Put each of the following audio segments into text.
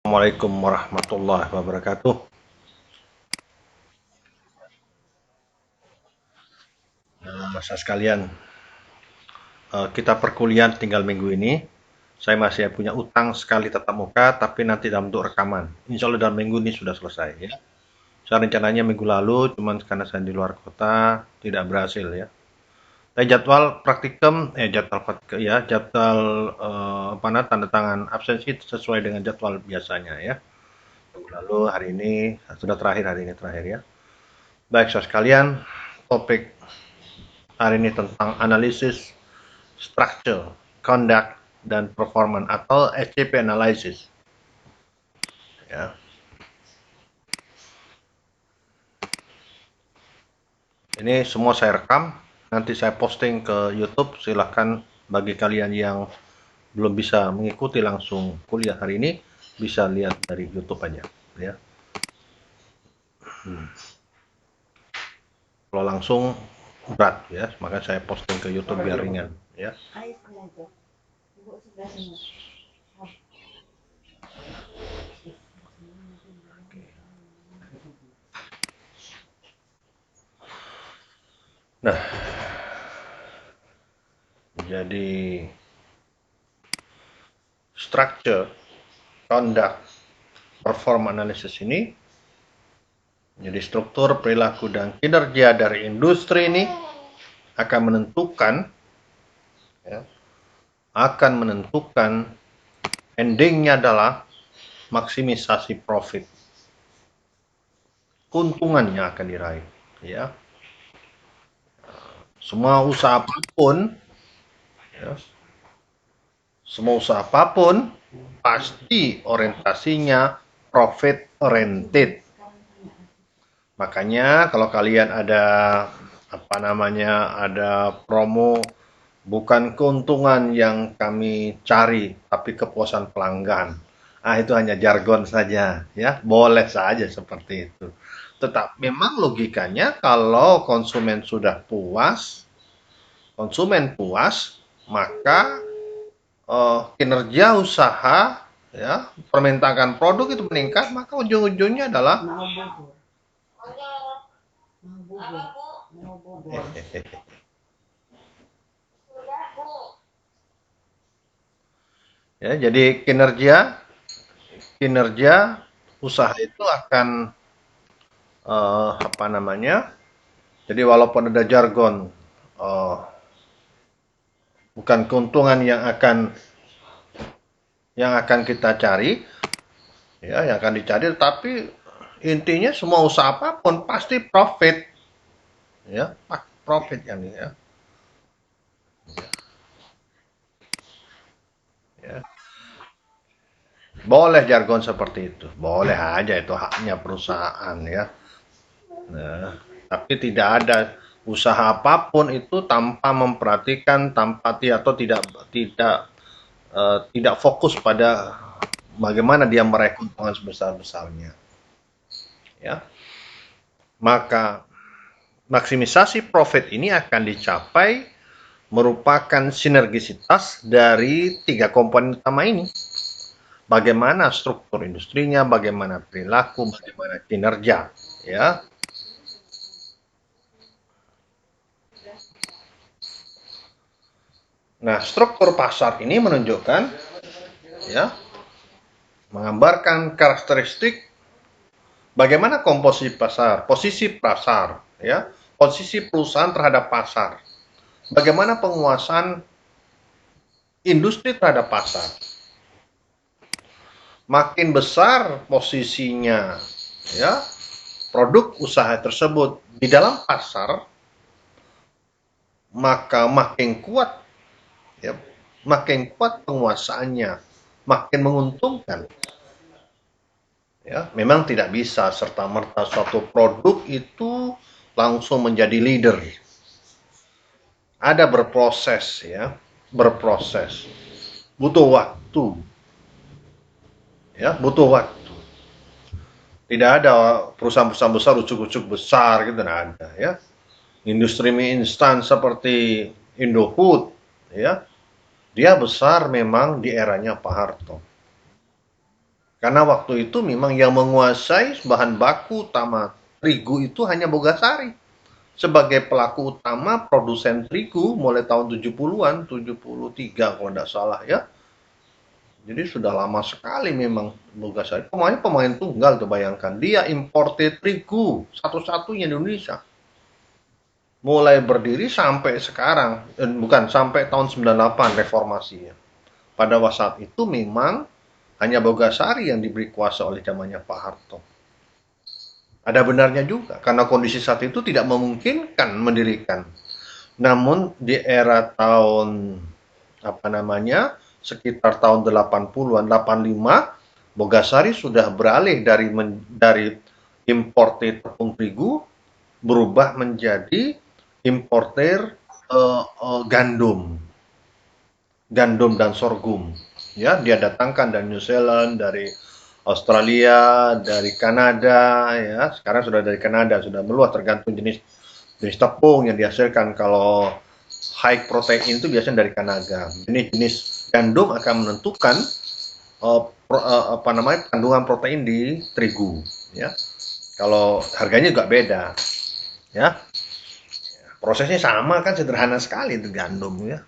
Assalamualaikum warahmatullahi wabarakatuh. Masa sekalian, kita perkuliahan tinggal minggu ini. Saya masih punya utang sekali tatap muka, tapi nanti dalam bentuk rekaman. Insya Allah dalam minggu ini sudah selesai ya. Saya rencananya minggu lalu, cuman karena saya di luar kota, tidak berhasil ya. Tapi jadwal praktikum, jadwal tanda tangan absensi sesuai dengan jadwal biasanya ya. Minggu lalu, hari ini sudah terakhir, hari ini terakhir ya. Baik, saudara sekalian, topik hari ini tentang analisis structure, conduct, dan performance atau SCP analysis. Ya. Ini semua saya rekam, nanti saya posting ke YouTube. Silahkan bagi kalian yang belum bisa mengikuti langsung kuliah hari ini, bisa lihat dari YouTube aja. Ya. Kalau langsung berat ya, maka saya posting ke YouTube biar ringan. Ya. Nah, jadi structure, conduct, perform analysis ini jadi struktur perilaku dan kinerja dari industri ini akan menentukan ya, endingnya adalah maksimisasi profit, keuntungannya akan diraih ya. Semua usaha apapun ya, pasti orientasinya profit oriented. Makanya kalau kalian ada ada promo, bukan keuntungan yang kami cari, tapi kepuasan pelanggan. Itu hanya jargon saja, ya. Boleh saja seperti itu. Tetap memang logikanya kalau konsumen puas, maka kinerja usaha, ya, permintaan produk itu meningkat, maka ujung-ujungnya adalah ya, jadi kinerja usaha itu akan eh, apa namanya? Jadi walaupun ada jargon, bukan keuntungan yang akan kita cari, ya, yang akan dicari, tapi intinya semua usaha apapun pasti profit, ya, profit yang ini, ya. Ya. Boleh jargon seperti itu, boleh aja, itu haknya perusahaan ya. Nah, tapi tidak ada usaha apapun itu tanpa memperhatikan, atau tidak fokus pada bagaimana dia meraih keuntungan sebesar-besarnya. Ya, maka maksimisasi profit ini akan dicapai merupakan sinergisitas dari tiga komponen utama ini. Bagaimana struktur industrinya, bagaimana perilaku, bagaimana kinerja, ya. Nah, struktur pasar ini menunjukkan, ya, menggambarkan karakteristik bagaimana posisi pasar, ya, posisi perusahaan terhadap pasar, bagaimana penguasaan industri terhadap pasar. Makin besar posisinya, ya, produk usaha tersebut di dalam pasar, maka makin kuat, ya, makin kuat penguasaannya, makin menguntungkan. Ya, memang tidak bisa serta-merta suatu produk itu langsung menjadi leader. Ada berproses, ya, berproses. Butuh waktu. Ya, butuh waktu. Tidak ada perusahaan-perusahaan besar, ucuk-ucuk besar gitu, tidak ada ya. Industri mie instan seperti Indofood, ya, dia besar memang di eranya Pak Harto. Karena waktu itu memang yang menguasai bahan baku utama terigu itu hanya Bogasari. Sebagai pelaku utama produsen terigu mulai tahun 70-an, 73 kalau tidak salah ya. Jadi sudah lama sekali memang Bogasari. Pemain tunggal tuh bayangkan. Dia importer terigu satu-satunya di Indonesia. Mulai berdiri sampai sekarang. Bukan, sampai tahun 98 reformasinya. Pada saat itu memang hanya Bogasari yang diberi kuasa oleh zamannya Pak Harto. Ada benarnya juga, karena kondisi saat itu tidak memungkinkan mendirikan. Namun di era tahun sekitar tahun 80-an, 85, Bogasari sudah beralih dari importer tepung terigu berubah menjadi importer gandum, dan sorghum. Ya, dia datangkan dari New Zealand, dari Australia, dari Kanada, ya. Sekarang sudah dari Kanada, sudah meluas tergantung jenis tepung yang dihasilkan. Kalau high protein itu biasanya dari Kanada. Jenis gandum akan menentukan kandungan protein di terigu, ya. Kalau harganya juga beda, ya. Prosesnya sama kan, sederhana sekali itu gandum, ya.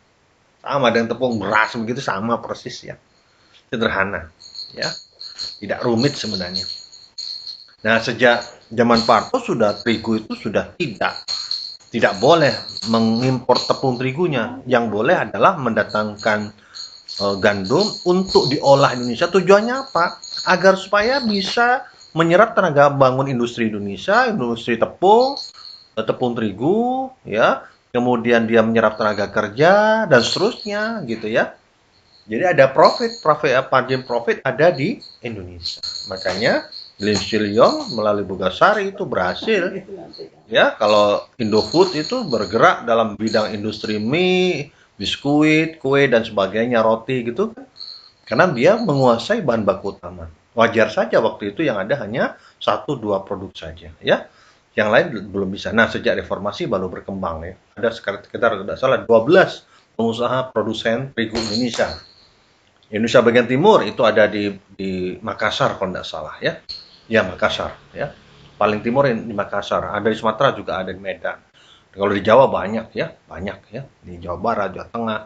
Sama dengan tepung beras begitu, sama persis ya. Sederhana, ya. Tidak rumit sebenarnya. Nah, sejak zaman Pak Harto sudah terigu itu sudah tidak boleh mengimpor tepung terigunya. Yang boleh adalah mendatangkan gandum untuk diolah Indonesia. Tujuannya apa? Agar supaya bisa menyerap tenaga bangun industri Indonesia, industri tepung terigu, ya. Kemudian dia menyerap tenaga kerja dan seterusnya, gitu ya. Jadi ada margin profit ada di Indonesia. Makanya Lin Chileong melalui Bogasari itu berhasil. Ya, kalau Indofood itu bergerak dalam bidang industri mie, biskuit, kue dan sebagainya, roti gitu. Karena dia menguasai bahan baku utama. Wajar saja waktu itu yang ada hanya 1-2 produk saja, ya. Yang lain belum bisa. Nah, sejak reformasi baru berkembang ya. Ada sekitar tidak salah 12 pengusaha produsen terigu Indonesia. Indonesia bagian timur itu ada di Makassar kalau tidak salah ya. Ya Makassar ya. Paling timur di Makassar. Ada di Sumatera juga ada di Medan. Kalau di Jawa banyak ya. Di Jawa Barat, Jawa Tengah.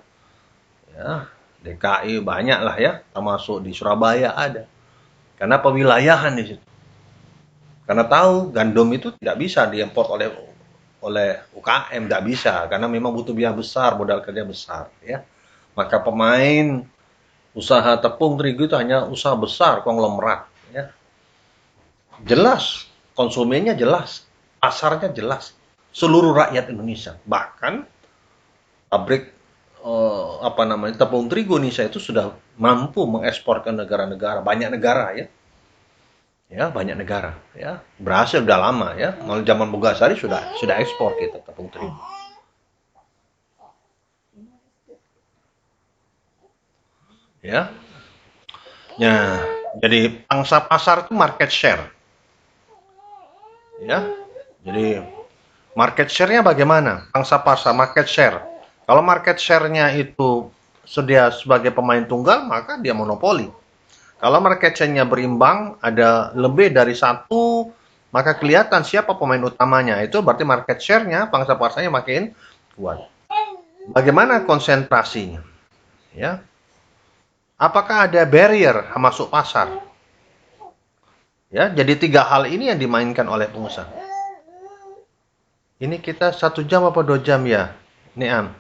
Ya, DKI banyak lah ya. Termasuk di Surabaya ada. Karena pewilayahan di situ. Karena tahu gandum itu tidak bisa diimpor oleh UKM, tidak bisa karena memang butuh biaya besar, modal kerja besar ya. Maka pemain usaha tepung terigu itu hanya usaha besar, konglomerat. Ya. Jelas, konsumennya jelas, pasarnya jelas. Seluruh rakyat Indonesia. Bahkan pabrik tepung terigu Indonesia itu sudah mampu mengekspor ke negara-negara, banyak negara ya. Ya, banyak negara ya. Berhasil udah lama ya. Mulai zaman Bogasari sudah ekspor kita tepung terigu. Ya. Ya, jadi pangsa pasar itu market share. Ya. Jadi market share-nya bagaimana? Pangsa pasar market share. Kalau market share-nya itu sedia sebagai pemain tunggal, maka dia monopoli. Kalau market share-nya berimbang, ada lebih dari satu, maka kelihatan siapa pemain utamanya. Itu berarti market share-nya, pangsa pasarnya makin kuat. Bagaimana konsentrasinya? Ya. Apakah ada barrier masuk pasar? Ya, jadi 3 hal ini yang dimainkan oleh pengusaha. Ini kita 1 jam apa 2 jam ya? Niam.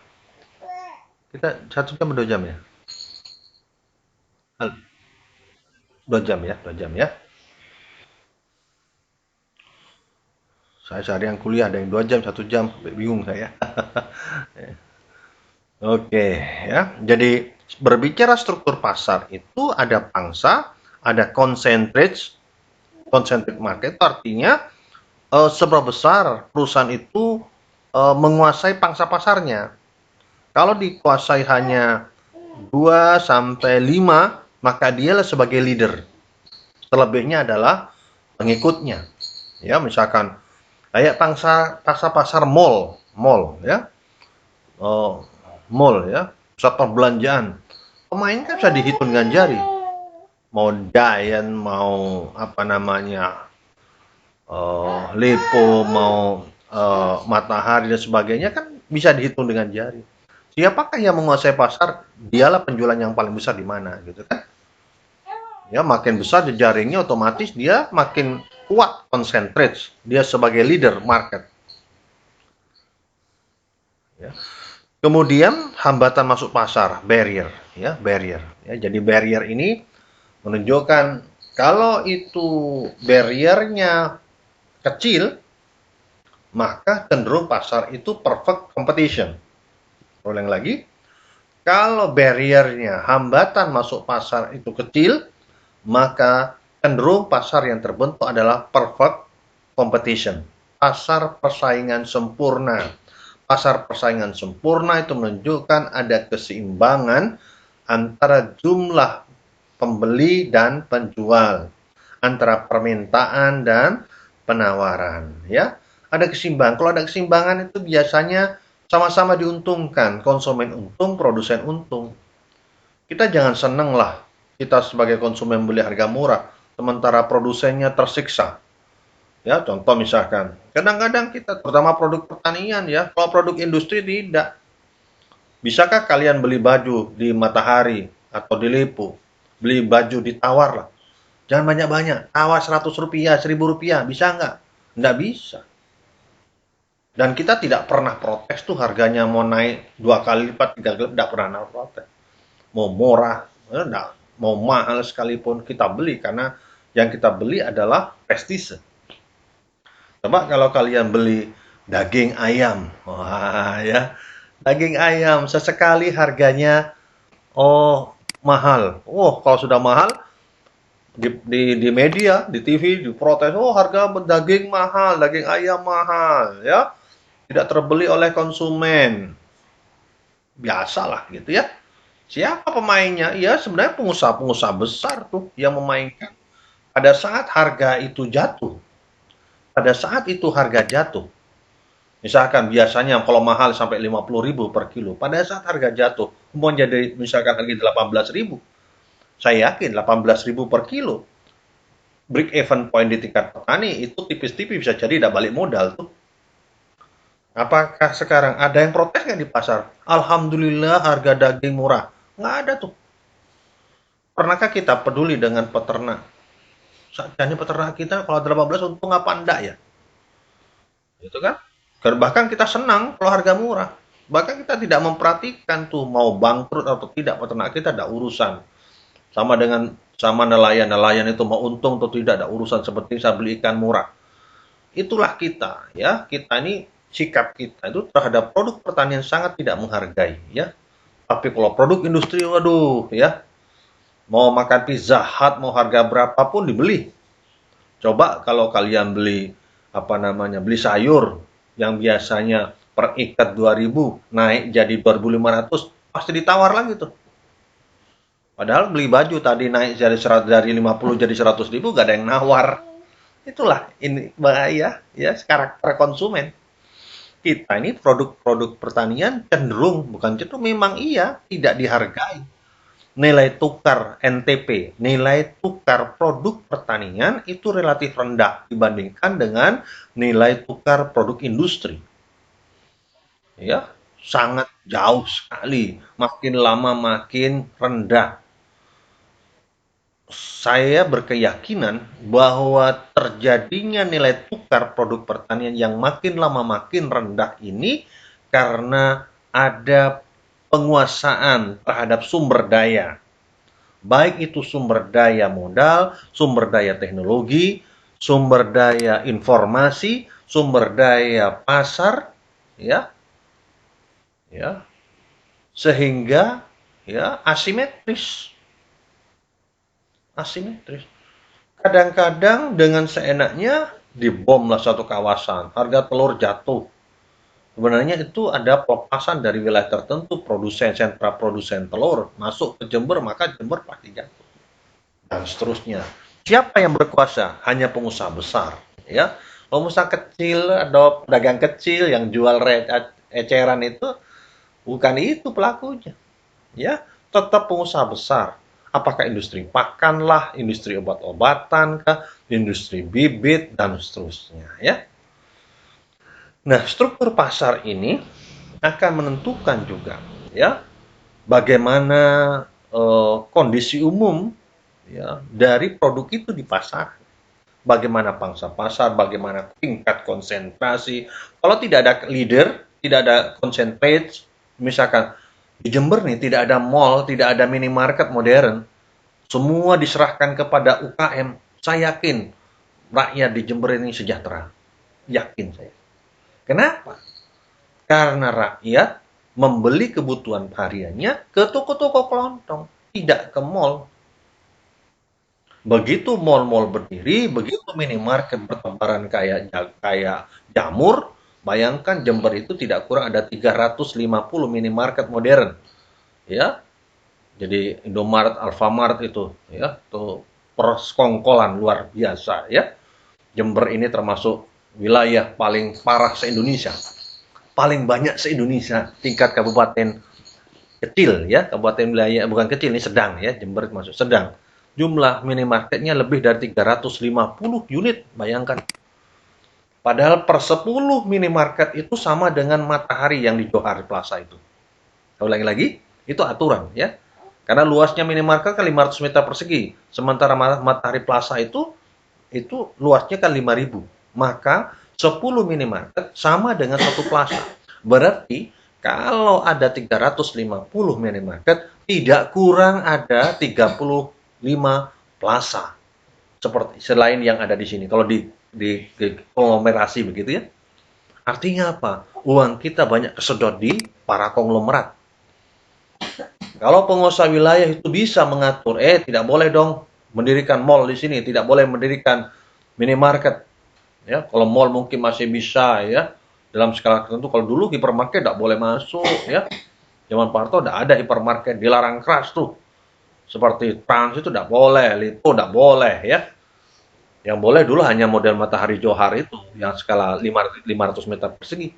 Kita 1 jam atau 2 jam ya? 2 jam ya, 2 jam ya. Saya sehari yang kuliah ada yang 2 jam, 1 jam, bingung saya. Oke, ya. Jadi berbicara struktur pasar itu ada pangsa, ada concentrate market, artinya seberapa besar perusahaan itu menguasai pangsa pasarnya. Kalau dikuasai hanya 2 sampai 5, maka dialah sebagai leader. Selebihnya adalah pengikutnya. Ya, misalkan kayak pangsa pasar mall ya. Mall ya, pusat perbelanjaan. Pemain kan bisa dihitung dengan jari. mau Giant, mau apa namanya, Lipo, mau Matahari dan sebagainya kan bisa dihitung dengan jari. Siapakah yang menguasai pasar? Dialah penjualan yang paling besar di mana, gitu kan? Ya, makin besar jejaringnya, otomatis dia makin kuat concentrate. Dia sebagai leader market. Ya. Kemudian hambatan masuk pasar, barrier, ya, barrier. Ya, jadi barrier ini menunjukkan kalau itu barriernya kecil, maka cenderung pasar itu perfect competition. Ulang lagi, kalau barriernya hambatan masuk pasar itu kecil, maka cenderung pasar yang terbentuk adalah perfect competition. Pasar persaingan sempurna. Pasar persaingan sempurna itu menunjukkan ada keseimbangan antara jumlah pembeli dan penjual, antara permintaan dan penawaran, ya. Ada keseimbangan. Kalau ada keseimbangan itu biasanya sama-sama diuntungkan, konsumen untung, produsen untung. Kita jangan seneng lah kita sebagai konsumen beli harga murah, sementara produsennya tersiksa. Ya, contoh misalkan, kadang-kadang kita, terutama produk pertanian ya, kalau produk industri tidak. Bisakah kalian beli baju di Matahari atau di Lipo? Beli baju ditawar lah. Jangan banyak-banyak, tawar 100 rupiah, 1000 rupiah, bisa nggak? Nggak bisa. Dan kita tidak pernah protes tuh harganya mau naik 2 kali lipat, 3 kali lipat, nggak pernah protes. Mau murah, enggak, mau mahal sekalipun kita beli karena yang kita beli adalah prestise. Coba kalau kalian beli daging ayam, wah ya, daging ayam sesekali harganya mahal. Oh, kalau sudah mahal di media, di TV diprotes, oh harga daging mahal, daging ayam mahal, ya, tidak terbeli oleh konsumen. Biasalah gitu ya. Siapa pemainnya? Ya sebenarnya pengusaha-pengusaha besar tuh yang memainkan. Pada saat harga itu jatuh, pada saat itu harga jatuh, misalkan biasanya kalau mahal sampai 50.000 per kilo, pada saat harga jatuh, mau jadi misalkan harga 18.000, saya yakin 18.000 per kilo, break even point di tingkat petani itu tipis-tipis bisa jadi tidak balik modal tuh. Apakah sekarang ada yang protes nggak di pasar? Alhamdulillah harga daging murah. Nggak ada tuh. Pernahkah kita peduli dengan peternak? Sajanya peternak kita kalau 18 untung apa enggak ya? Gitu kan? Bahkan kita senang kalau harga murah. Bahkan kita tidak memperhatikan tuh mau bangkrut atau tidak peternak kita, ada urusan. Sama nelayan itu mau untung atau tidak, ada urusan, seperti saya beli ikan murah. Itulah kita, ya. Kita ini, sikap kita itu terhadap produk pertanian sangat tidak menghargai, ya. Tapi kalau produk industri, waduh, ya. Mau makan Pizza Hut, mau harga berapapun dibeli. Coba kalau kalian beli apa namanya, beli sayur yang biasanya per ikat 2.000 naik jadi 2.500, pasti ditawar lagi tuh. Padahal beli baju tadi naik dari 50 jadi 100.000, gak ada yang nawar. Itulah ini bahaya ya karakter konsumen. Kita ini produk-produk pertanian cenderung, bukan cenderung, memang iya tidak dihargai. Nilai tukar NTP, nilai tukar produk pertanian itu relatif rendah dibandingkan dengan nilai tukar produk industri. Ya, sangat jauh sekali. Makin lama makin rendah. Saya berkeyakinan bahwa terjadinya nilai tukar produk pertanian yang makin lama makin rendah ini karena ada penguasaan terhadap sumber daya. Baik itu sumber daya modal, sumber daya teknologi, sumber daya informasi, sumber daya pasar, ya, ya, sehingga ya asimetris. Asimetris. Kadang-kadang dengan seenaknya dibomlah satu kawasan, harga telur jatuh. Sebenarnya itu ada pelepasan dari wilayah tertentu, sentra produsen telur masuk ke Jember, maka Jember pasti jatuh. Dan seterusnya. Siapa yang berkuasa? Hanya pengusaha besar, ya. Pengusaha kecil atau pedagang kecil yang jual eceran itu bukan itu pelakunya, ya. Tetap pengusaha besar. Apakah industri pakan lah, industri obat-obatan kah, industri bibit, dan seterusnya, ya. Nah, struktur pasar ini akan menentukan juga, ya, bagaimana kondisi umum, ya, dari produk itu di pasar. Bagaimana pangsa pasar, bagaimana tingkat konsentrasi. Kalau tidak ada leader, tidak ada concentrate, misalkan di Jember nih tidak ada mall, tidak ada minimarket modern, semua diserahkan kepada UKM. Saya yakin rakyat di Jember ini sejahtera. Yakin saya. Kenapa? Karena rakyat membeli kebutuhan hariannya ke toko-toko kelontong, tidak ke mall. Begitu mall-mall berdiri, begitu minimarket bertebaran kayak jamur, bayangkan Jember itu tidak kurang ada 350 minimarket modern. Ya, jadi Indomaret, Alfamart itu, ya, tuh persekongkolan luar biasa, ya. Jember ini termasuk wilayah paling parah se-Indonesia, paling banyak se-Indonesia tingkat kabupaten kecil, ya, kabupaten wilayah bukan kecil ini sedang, ya, Jember masuk sedang. Jumlah minimarketnya lebih dari 350 unit, bayangkan. Padahal per 10 minimarket itu sama dengan Matahari yang di Johar Plaza itu. Saya ulangi lagi, itu aturan, ya. Karena luasnya minimarket kan 500 meter persegi, sementara Matahari Plaza itu luasnya kan 5.000. Maka 10 minimarket sama dengan satu plaza. Berarti kalau ada 350 minimarket, tidak kurang ada 35 plaza. Seperti selain yang ada di sini. Kalau di konglomerasi begitu, ya. Artinya apa? Uang kita banyak kesedot di para konglomerat. Kalau pengusaha wilayah itu bisa mengatur, tidak boleh dong mendirikan mall di sini, tidak boleh mendirikan minimarket. Ya, kalau mall mungkin masih bisa, ya, dalam skala tertentu. Kalau dulu hipermarket tidak boleh masuk, ya. Zaman Pak Harto tidak ada hipermarket, dilarang keras tuh. Seperti Trans itu tidak boleh, Lipo tidak boleh, ya. Yang boleh dulu hanya model Matahari Johar itu, yang skala 500 meter persegi.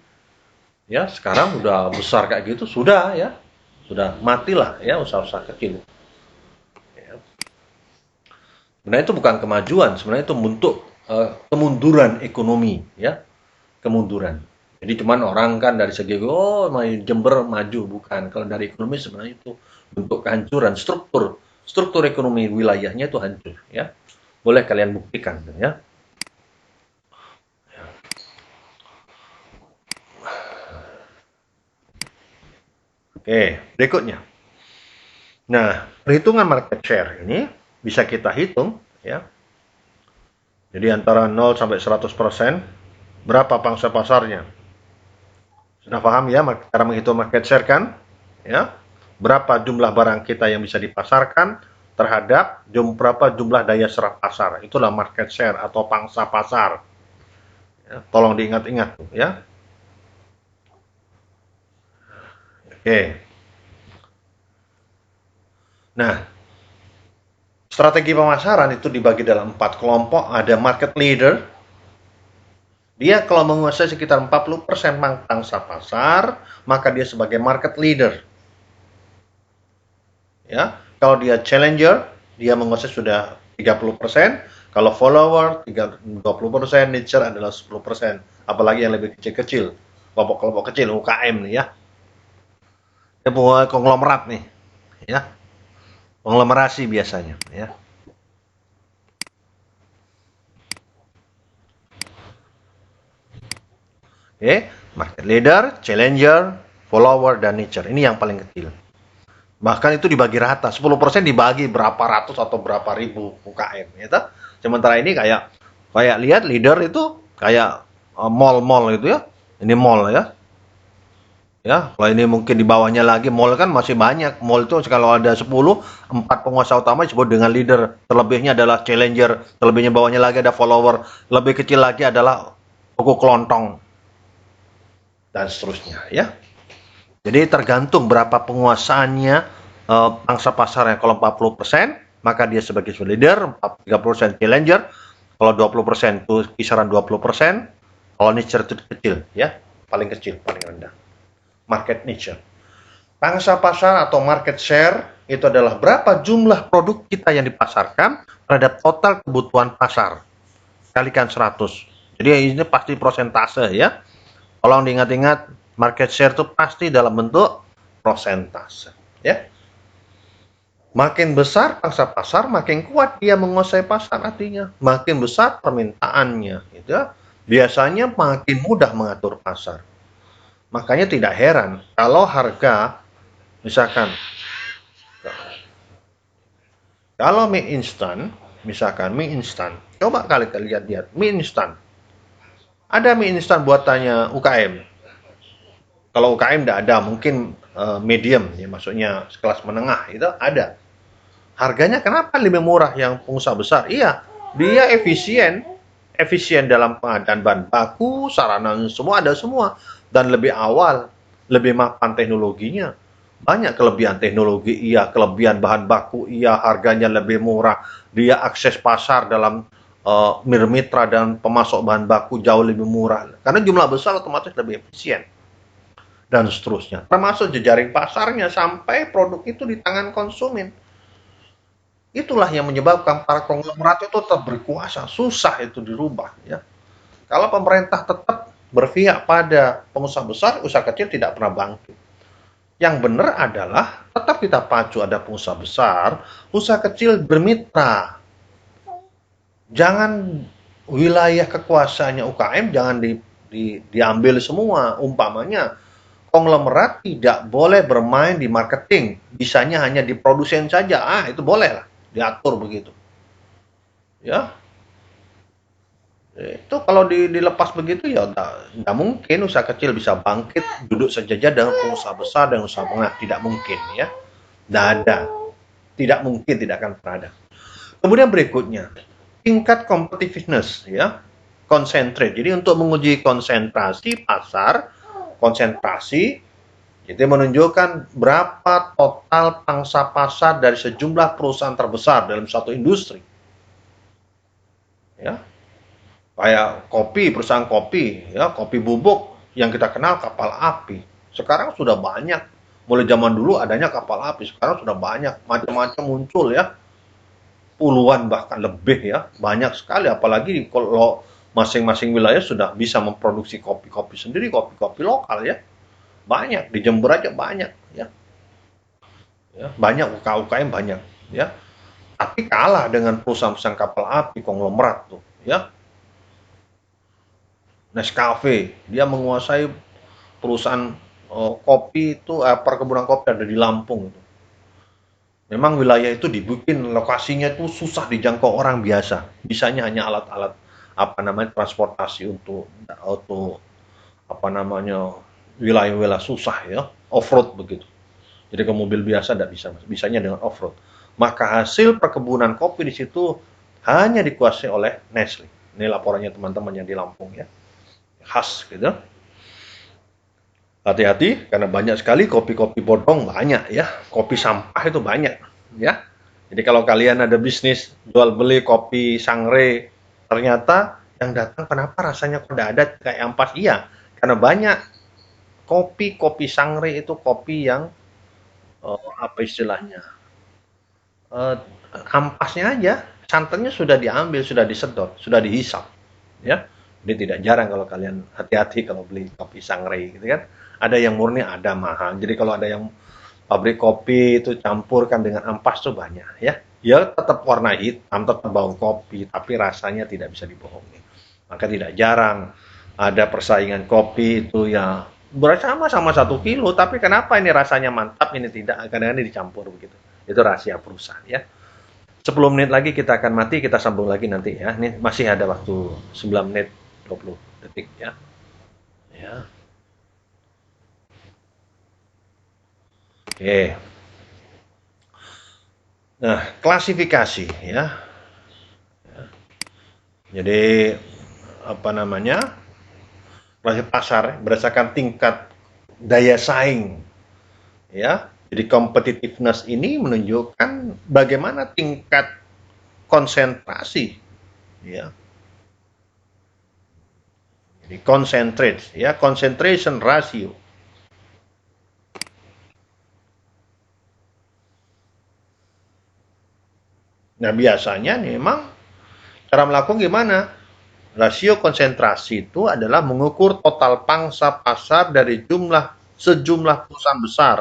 Ya, sekarang udah besar kayak gitu, sudah, ya. Sudah matilah, ya, usaha-usaha kecil. Ya. Sebenarnya itu bukan kemajuan, sebenarnya itu bentuk kemunduran ekonomi, ya, kemunduran. Jadi cuman orang kan dari segi Jember maju, bukan. Kalau dari ekonomi sebenarnya itu bentuk kehancuran struktur ekonomi wilayahnya itu hancur, ya. Boleh kalian buktikan, ya. Oke, berikutnya. Nah, perhitungan market share ini bisa kita hitung, ya. Jadi antara 0 sampai 100%, berapa pangsa pasarnya? Sudah paham, ya, cara menghitung market share kan? Ya. Berapa jumlah barang kita yang bisa dipasarkan terhadap berapa jumlah daya serap pasar. Itulah market share atau pangsa pasar. Ya, tolong diingat-ingat, ya. Oke. Nah, strategi pemasaran itu dibagi dalam 4 kelompok. Ada market leader. Dia kalau menguasai sekitar 40% pangsa pasar, maka dia sebagai market leader. Ya, kalau dia challenger, dia menguasai sudah 30%. Kalau follower 20%, niche adalah 10%. Apalagi yang lebih kecil-kecil, kelompok-kelompok kecil UKM nih, ya. Dia punya konglomerat nih, ya. Konglomerasi biasanya, ya. Oke, market leader, challenger, follower, dan niche. Ini yang paling kecil. Bahkan itu dibagi rata, 10% dibagi berapa ratus atau berapa ribu UKM, ya. Sementara ini kayak lihat leader itu kayak mall-mall itu, ya. Ini mall, ya. Ya, kalau ini mungkin di bawahnya lagi mall kan masih banyak. Mall itu kalau ada 10, 4 penguasa utama disebut dengan leader. Terlebihnya adalah challenger, terlebihnya bawahnya lagi ada follower, lebih kecil lagi adalah toko kelontong dan seterusnya, ya. Jadi tergantung berapa penguasaannya pangsa pasarnya. Kalau 40%, maka dia sebagai leader, 30% challenger. Kalau 20% itu kisaran 20%. Kalau niche itu kecil, ya, paling kecil, paling rendah. Market niche. Pangsa pasar atau market share itu adalah berapa jumlah produk kita yang dipasarkan terhadap total kebutuhan pasar. Kalikan 100. Jadi ini pasti persentase ya. Tolong diingat-ingat, market share itu pasti dalam bentuk persentase ya. Makin besar pangsa pasar, makin kuat dia menguasai pasar artinya. Makin besar permintaannya gitu ya. Biasanya makin mudah mengatur pasar. Makanya tidak heran kalau harga misalkan kalau mie instan, misalkan mie instan, coba kali lihat mie instan. Ada mie instan buatannya UKM. Kalau UKM tidak ada, mungkin medium, ya maksudnya kelas menengah itu ada. Harganya kenapa lebih murah yang pengusaha besar? Iya, dia efisien dalam pengadaan bahan baku, sarana semua ada semua, dan lebih awal, lebih mapan teknologinya. Banyak kelebihan teknologi, iya, kelebihan bahan baku, iya, harganya lebih murah, dia akses pasar dalam mitra dan pemasok bahan baku jauh lebih murah. Karena jumlah besar otomatis lebih efisien. Dan seterusnya. Termasuk jejaring pasarnya sampai produk itu di tangan konsumen. Itulah yang menyebabkan para konglomerat itu tetap berkuasa. Susah itu dirubah. Ya. Kalau pemerintah tetap berpihak pada pengusaha besar, usaha kecil tidak pernah bangkit. Yang benar adalah tetap kita pacu ada pengusaha besar, usaha kecil bermitra. Jangan wilayah kekuasaannya UKM jangan diambil semua. Umpamanya konglomerat tidak boleh bermain di marketing, bisanya hanya di produsen saja. Itu boleh lah diatur begitu. Ya, itu kalau dilepas begitu ya nggak mungkin usaha kecil bisa bangkit duduk sejajar dengan pengusaha besar dan usaha menengah, tidak mungkin ya. Tidak ada, tidak mungkin, tidak akan pernah ada. Kemudian berikutnya tingkat competitiveness ya, concentrate. Jadi untuk menguji konsentrasi pasar, konsentrasi itu menunjukkan berapa total pangsa pasar dari sejumlah perusahaan terbesar dalam satu industri. Ya, kayak kopi, perusahaan kopi, ya kopi bubuk yang kita kenal kapal api. Sekarang sudah banyak. Mulai zaman dulu adanya kapal api, sekarang sudah banyak, macam-macam muncul ya. Puluhan bahkan lebih ya, banyak sekali. Apalagi kalau masing-masing wilayah sudah bisa memproduksi kopi-kopi sendiri, kopi-kopi lokal ya. Banyak di Jember aja banyak ya. Ya, banyak UKM banyak ya. Tapi kalah dengan perusahaan-perusahaan kapal api konglomerat tuh ya. Nescafe, dia menguasai perusahaan kopi itu, perkebunan kopi ada di Lampung itu. Memang wilayah itu dibikin lokasinya itu susah dijangkau orang biasa. Bisanya hanya alat-alat apa namanya transportasi untuk apa namanya wilayah-wilayah susah ya, off-road begitu. Jadi ke mobil biasa tidak bisa, bisanya dengan off-road. Maka hasil perkebunan kopi di situ hanya dikuasai oleh Nestle. Ini laporannya teman-teman yang di Lampung ya. Khas gitu. Hati-hati karena banyak sekali kopi-kopi bodong banyak ya. Kopi sampah itu banyak ya. Jadi kalau kalian ada bisnis jual beli kopi sangre, ternyata yang datang kenapa rasanya kok tidak ada kayak ampas? Iya, karena banyak kopi sangre itu kopi yang apa istilahnya? eh, Ampasnya aja, santannya sudah diambil, sudah disedot, sudah dihisap ya. Ini tidak jarang kalau kalian hati-hati kalau beli kopi sangre gitu kan. Ada yang murni, ada mahal. Jadi kalau ada yang pabrik kopi itu campurkan dengan ampas tuh banyak ya. Ya tetap warna hitam, tetap bau kopi, tapi rasanya tidak bisa dibohongi. Maka tidak jarang ada persaingan kopi itu ya bersama-sama 1 kilo, tapi kenapa ini rasanya mantap, ini tidak, kadang-kadang dicampur begitu. Itu rahasia perusahaan ya. 10 menit lagi kita akan mati, kita sambung lagi nanti ya. Ini masih ada waktu 9 menit 20 detik ya. Ya. Oke. Nah, klasifikasi ya. Jadi apa namanya? Klasifikasi pasar berdasarkan tingkat daya saing ya. Jadi competitiveness ini menunjukkan bagaimana tingkat konsentrasi ya. Jadi concentrate ya, concentration ratio. Nah, biasanya nih memang cara melakukan gimana? Rasio konsentrasi itu adalah mengukur total pangsa pasar dari sejumlah perusahaan besar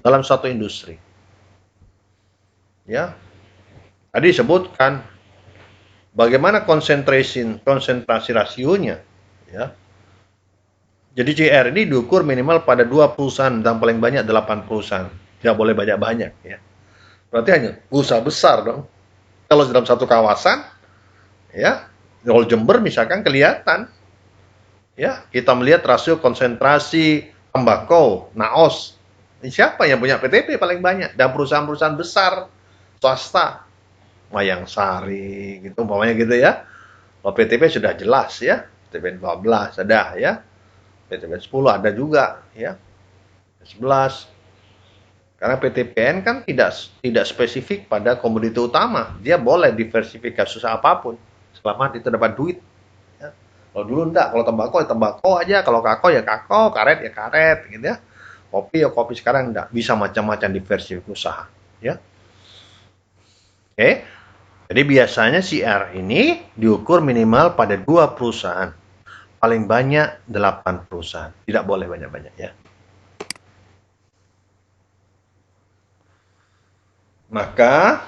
dalam satu industri. Ya, tadi disebutkan bagaimana konsentrasi rasionya. Ya, jadi CR ini diukur minimal pada 2 perusahaan dan paling banyak 8 perusahaan. Tidak boleh banyak-banyak. Ya. Berarti hanya usaha besar dong. Kalau dalam satu kawasan, ya, kalau Jember misalkan kelihatan, ya, kita melihat rasio konsentrasi tembakau, Naos. Ini siapa yang punya PTP paling banyak? Dan perusahaan-perusahaan besar, swasta, Mayang Sari, gitu, umpamanya gitu ya. Kalau PTP sudah jelas ya, PTP 12 ada ya, PTP 10 ada juga ya, 11. Karena PTPN kan tidak spesifik pada komoditi utama, dia boleh diversifikasi usaha apapun selama itu dapat duit. Ya. Kalau dulu enggak, kalau tembakau ya tembakau aja, kalau kakao ya kakao, karet ya karet, gitu ya. Kopi ya kopi, sekarang enggak, bisa macam-macam diversifikasi usaha. Ya, oke. Jadi biasanya CR ini diukur minimal pada 2 perusahaan, paling banyak 8 perusahaan, tidak boleh banyak-banyak ya. Maka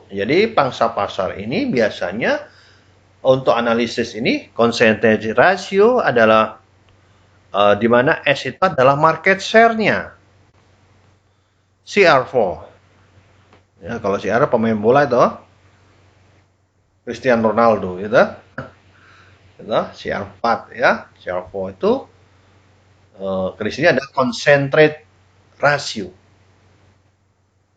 jadi pangsa pasar ini biasanya untuk analisis ini konsentrasi rasio adalah di mana S itu adalah market share-nya CR4. Ya, kalau CR pemain bola itu Cristiano Ronaldo gitu. Gitu, CR4 ya. CR4 itu di sini ada concentrate ratio.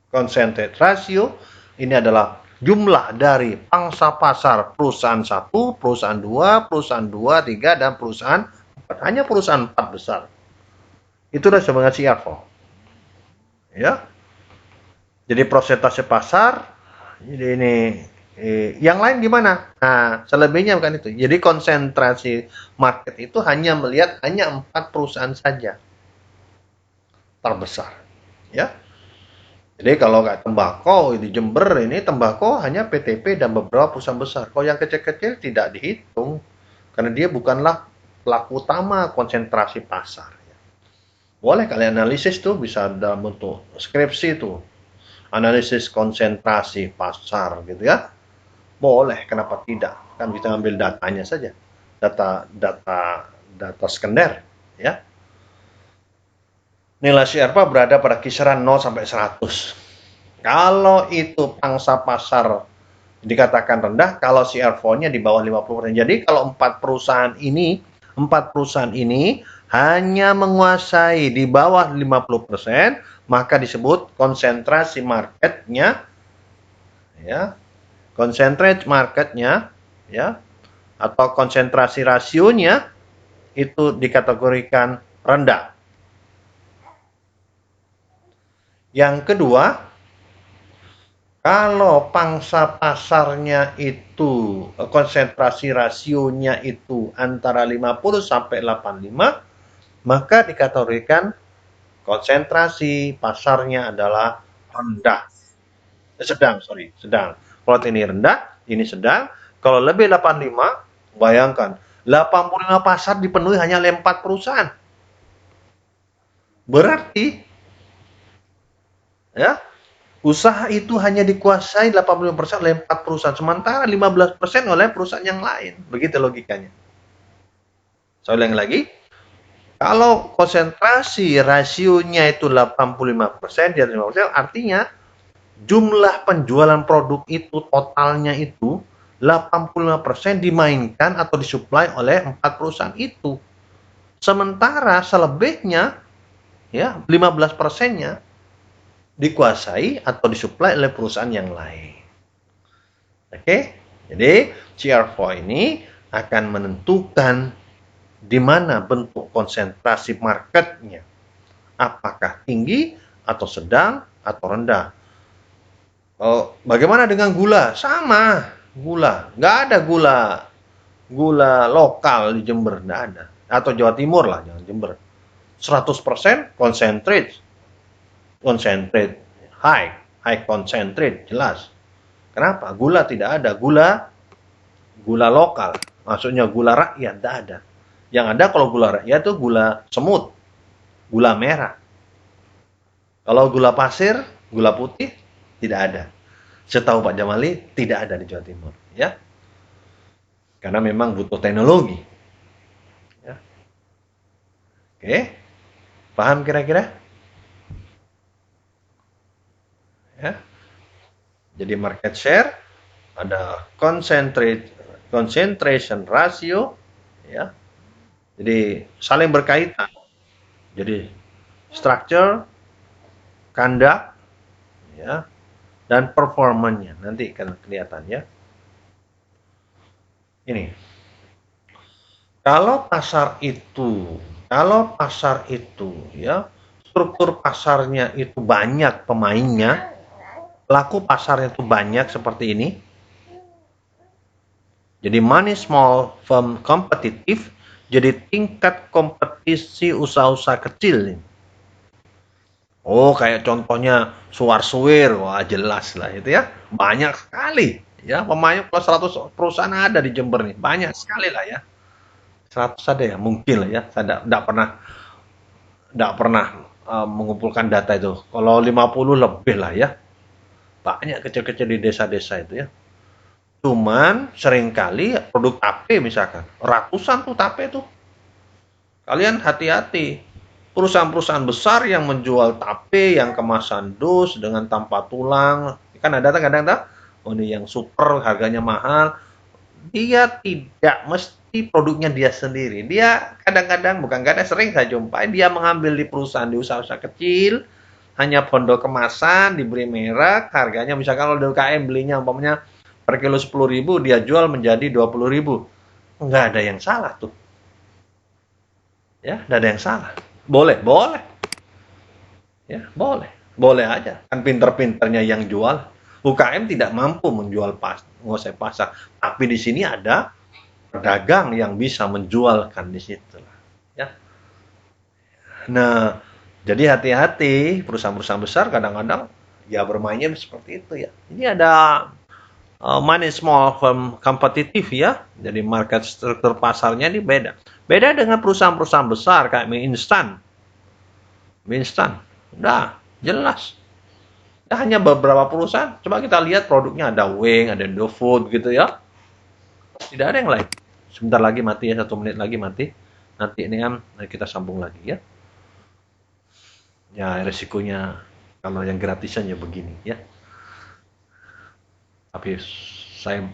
Concentrate ratio ini adalah jumlah dari pangsa pasar perusahaan 1, perusahaan 2, perusahaan 2, 3, dan perusahaan 4. Hanya perusahaan 4 besar. Itu sudah sebagai CR4. Ya. Jadi persentase pasar. Jadi ini yang lain gimana? Nah, selebihnya bukan itu. Jadi konsentrasi market itu hanya melihat hanya 4 perusahaan saja terbesar. Ya. Jadi kalau kayak tembakau di Jember ini tembakau hanya PTP dan beberapa perusahaan besar. Kalau yang kecil-kecil tidak dihitung karena dia bukanlah pelaku utama konsentrasi pasar. Boleh kalian analisis tuh, bisa dalam bentuk skripsi tuh, analisis konsentrasi pasar gitu ya. Boleh, kenapa tidak? Kan kita ambil datanya saja, data sekunder ya. Nilai CR berada pada kisaran 0 sampai 100. Kalau itu pangsa pasar dikatakan rendah, kalau CR4-nya di bawah 50%. Jadi kalau 4 perusahaan ini hanya menguasai di bawah 50%, maka disebut konsentrasi marketnya ya. Concentrate marketnya ya, atau konsentrasi rasionya itu dikategorikan rendah. Yang kedua, kalau pangsa pasarnya itu konsentrasi rasionya itu antara 50 sampai 85, maka dikategorikan konsentrasi pasarnya adalah rendah. Sedang. Kalau ini rendah, ini sedang. Kalau lebih 85, bayangkan 85 pasar dipenuhi hanya oleh 4 perusahaan. Berarti ya, usaha itu hanya dikuasai 85% oleh 4 perusahaan, sementara 15% oleh perusahaan yang lain. Begitu logikanya. Saya ulang lagi, kalau konsentrasi rasionya itu 85%, di atas 5%, artinya jumlah penjualan produk itu totalnya itu 85% dimainkan atau disuplai oleh 4 perusahaan itu. Sementara selebihnya ya 15%-nya dikuasai atau disuplai oleh perusahaan yang lain. Oke, jadi CR4 ini akan menentukan di mana bentuk konsentrasi marketnya, apakah tinggi atau sedang atau rendah. Bagaimana dengan gula? Sama, gula. Nggak ada gula lokal di Jember, nggak ada. Atau Jawa Timur lah, jangan Jember. 100% concentrate, high high concentrate, jelas. Kenapa? Gula tidak ada. Gula lokal. Maksudnya gula rakyat tidak ada. Yang ada kalau gula rakyat itu gula semut, gula merah. Kalau gula pasir, gula putih tidak ada. Setahu Pak Jamali tidak ada di Jawa Timur, ya. Karena memang butuh teknologi. Ya. Oke, paham kira-kira? Ya. Jadi market share ada concentration ratio, ya. Jadi saling berkaitan. Jadi structure, conduct, ya, dan performanya nanti akan kelihatan ya. Ini kalau pasar itu ya struktur pasarnya itu banyak pemainnya, laku pasarnya itu banyak seperti ini. Jadi money small firm kompetitif, jadi tingkat kompetisi usaha-usaha kecil. Oh, kayak contohnya Suar-Suwir, wah jelas lah itu ya. Banyak sekali ya, pemain plus 100 perusahaan ada di Jember nih. Banyak sekali lah ya. 100 ada ya, mungkin lah ya. Saya tidak pernah mengumpulkan data itu. Kalau 50 lebih lah ya. Banyak kecil-kecil di desa-desa itu ya. Cuman seringkali produk tape misalkan, ratusan tuh tape tuh. Kalian hati-hati. Perusahaan-perusahaan besar yang menjual tape yang kemasan dus dengan tanpa tulang, kan ada kadang-kadang tuh, oh ini yang super harganya mahal, dia tidak mesti produknya dia sendiri. Dia kadang-kadang, bukan kadang, sering saya jumpai, dia mengambil di perusahaan, di usaha-usaha kecil, hanya pondok kemasan, diberi merek, harganya misalkan kalau di UKM belinya umpamanya per kilo 10.000, dia jual menjadi 20.000. Nggak ada yang salah tuh. Ya, nggak ada yang salah. Boleh, boleh. Ya, boleh. Boleh aja. Kan pinter-pinternya yang jual. UKM tidak mampu menjual menguasai pasar. Tapi di sini ada pedagang yang bisa menjualkan di situ. Ya. Nah, jadi hati-hati perusahaan-perusahaan besar kadang-kadang ya bermainnya seperti itu ya. Ini ada money small firm kompetitif ya. Jadi market struktur pasarnya ini beda. Beda dengan perusahaan-perusahaan besar kayak mie instan. Mie instan. Udah, jelas. Ya, hanya beberapa perusahaan. Coba kita lihat produknya ada Wing, ada Indofood gitu ya. Tidak ada yang lain. Sebentar lagi mati ya, 1 menit lagi mati. Nanti ini kan kita sambung lagi ya. Ya resikonya kalau yang gratisan ya begini ya. Tapi saya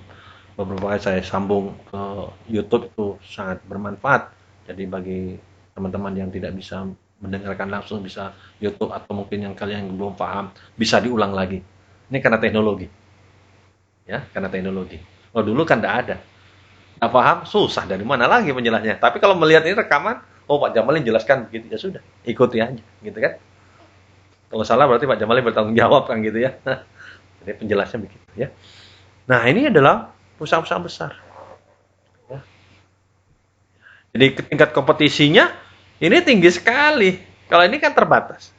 beberapa kali saya sambung ke YouTube itu sangat bermanfaat. Jadi bagi teman-teman yang tidak bisa mendengarkan langsung bisa YouTube atau mungkin yang kalian yang belum paham bisa diulang lagi. Ini karena teknologi, ya karena teknologi. Oh dulu kan tidak ada, nggak paham susah dari mana lagi penjelasnya. Tapi kalau melihat ini rekaman, oh Pak Jamalin jelaskan begitu ya sudah, ikuti aja, gitu kan? Kalau salah berarti Pak Jamalin bertanggung jawab kan gitu ya. Jadi penjelasnya begitu ya. Nah ini adalah perusahaan-perusahaan besar. Ya. Jadi tingkat kompetisinya ini tinggi sekali. Kalau ini kan terbatas.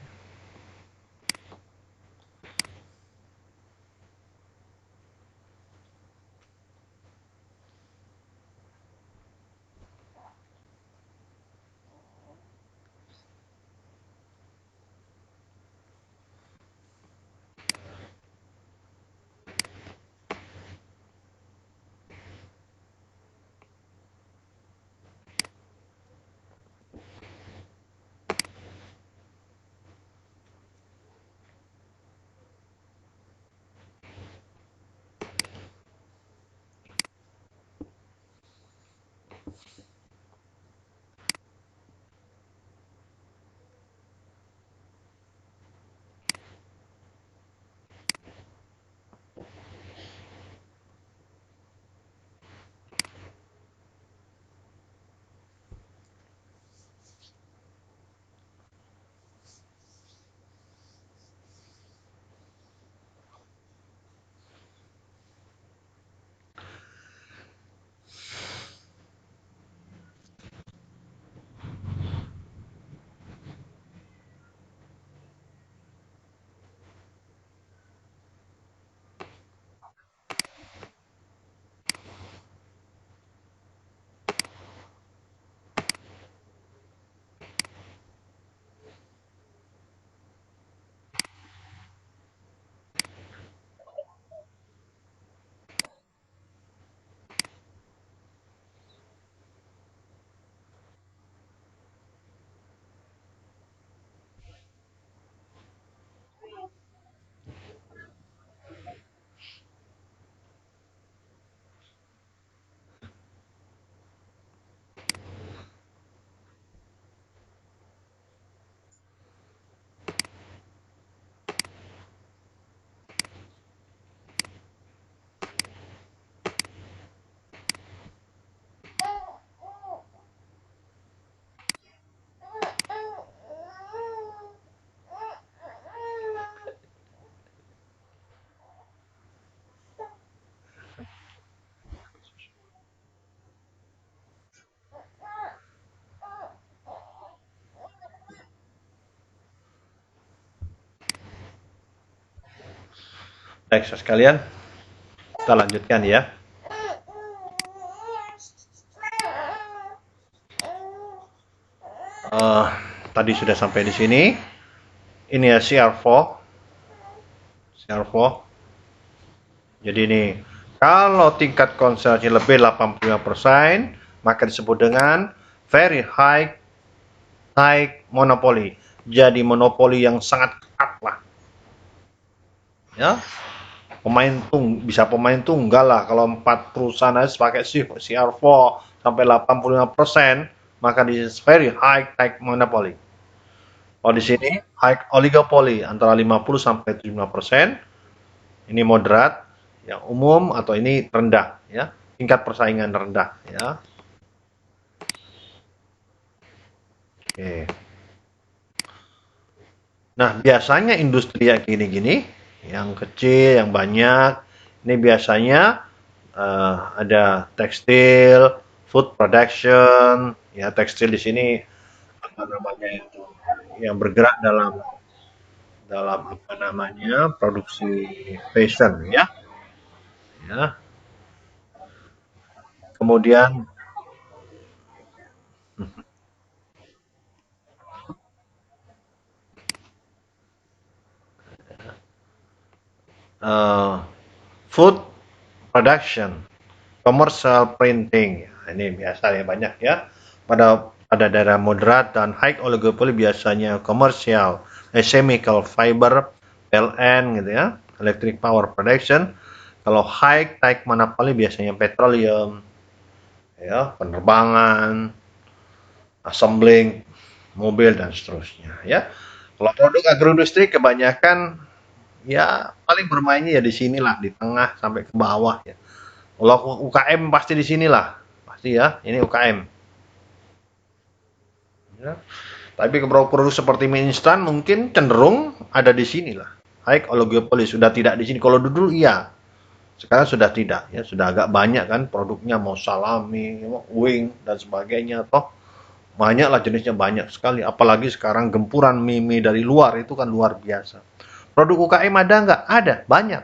Baik sekalian, kita lanjutkan ya. Eh, Tadi sudah sampai di sini. Ini ya CR4. Jadi ini kalau tingkat konsentrasi lebih 85%, maka disebut dengan very high monopoly. Jadi monopoli yang sangat ketat lah. Ya, bisa pemain tunggal lah. Kalau 4 perusahaan aja pakai CR4 sampai 85%, maka di very high monopoly. Kalau di sini high oligopoly antara 50 sampai 75%, ini moderat, yang umum, atau ini rendah ya, tingkat persaingan rendah ya. Oke. Nah, biasanya industri yang gini-gini, yang kecil, yang banyak, ini biasanya ada tekstil, food production, ya tekstil di sini apa namanya itu, yang bergerak dalam dalam apa namanya produksi fashion ya, ya. Kemudian eh, food production, commercial printing, ini biasa ya, banyak ya. Pada daerah moderat dan high oligopoly biasanya komersial, chemical fiber, PLN gitu ya, electric power production. Kalau high monopoly biasanya petroleum, ya, penerbangan, assembling, mobil dan seterusnya ya. Kalau produk agroindustri kebanyakan ya paling bermainnya ya di sinilah, di tengah sampai ke bawah ya. Kalau UKM pasti di sinilah, pasti ya. Ini UKM. Ya. Tapi produk seperti mie instan mungkin cenderung ada di sinilah. High oligopoly sudah tidak di sini. Kalau dulu iya, sekarang sudah tidak ya. Sudah agak banyak kan produknya, mau salami, mau wing dan sebagainya. Toh banyaklah jenisnya, banyak sekali. Apalagi sekarang gempuran mie dari luar itu kan luar biasa. Produk UKM ada nggak? Ada, banyak.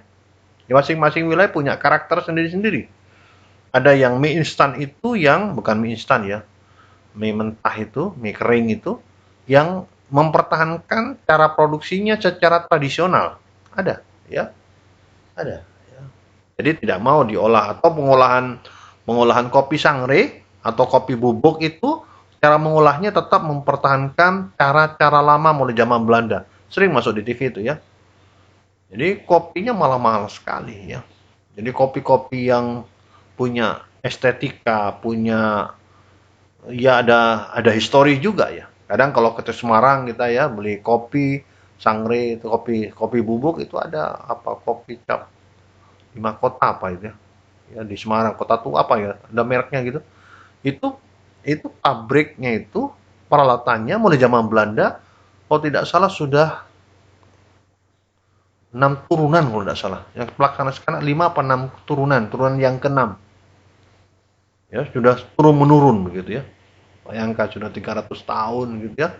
Di masing-masing wilayah punya karakter sendiri-sendiri. Ada yang mie instan itu yang bukan mie instan ya, mie mentah itu, mie kering itu, yang mempertahankan cara produksinya secara tradisional. Ada, ya, ada. Ya. Jadi tidak mau diolah, atau pengolahan kopi sangre atau kopi bubuk itu cara mengolahnya tetap mempertahankan cara-cara lama mulai zaman Belanda. Sering masuk di TV itu ya. Jadi kopinya malah mahal sekali ya. Jadi kopi-kopi yang punya estetika, punya ya ada histori juga ya. Kadang kalau ke Semarang kita ya beli kopi sangre itu, kopi kopi bubuk itu ada apa, kopi cap 5 kota apa itu ya. Ya di Semarang, kota tua apa ya, ada mereknya gitu. Itu pabriknya itu, peralatannya mulai zaman Belanda, kalau tidak salah sudah 6 turunan kalau tidak salah. Yang pelaksana sekarang 5 apa 6 turunan yang ke-6. Ya, sudah turun menurun begitu ya. Bayangkan sudah 300 tahun gitu ya.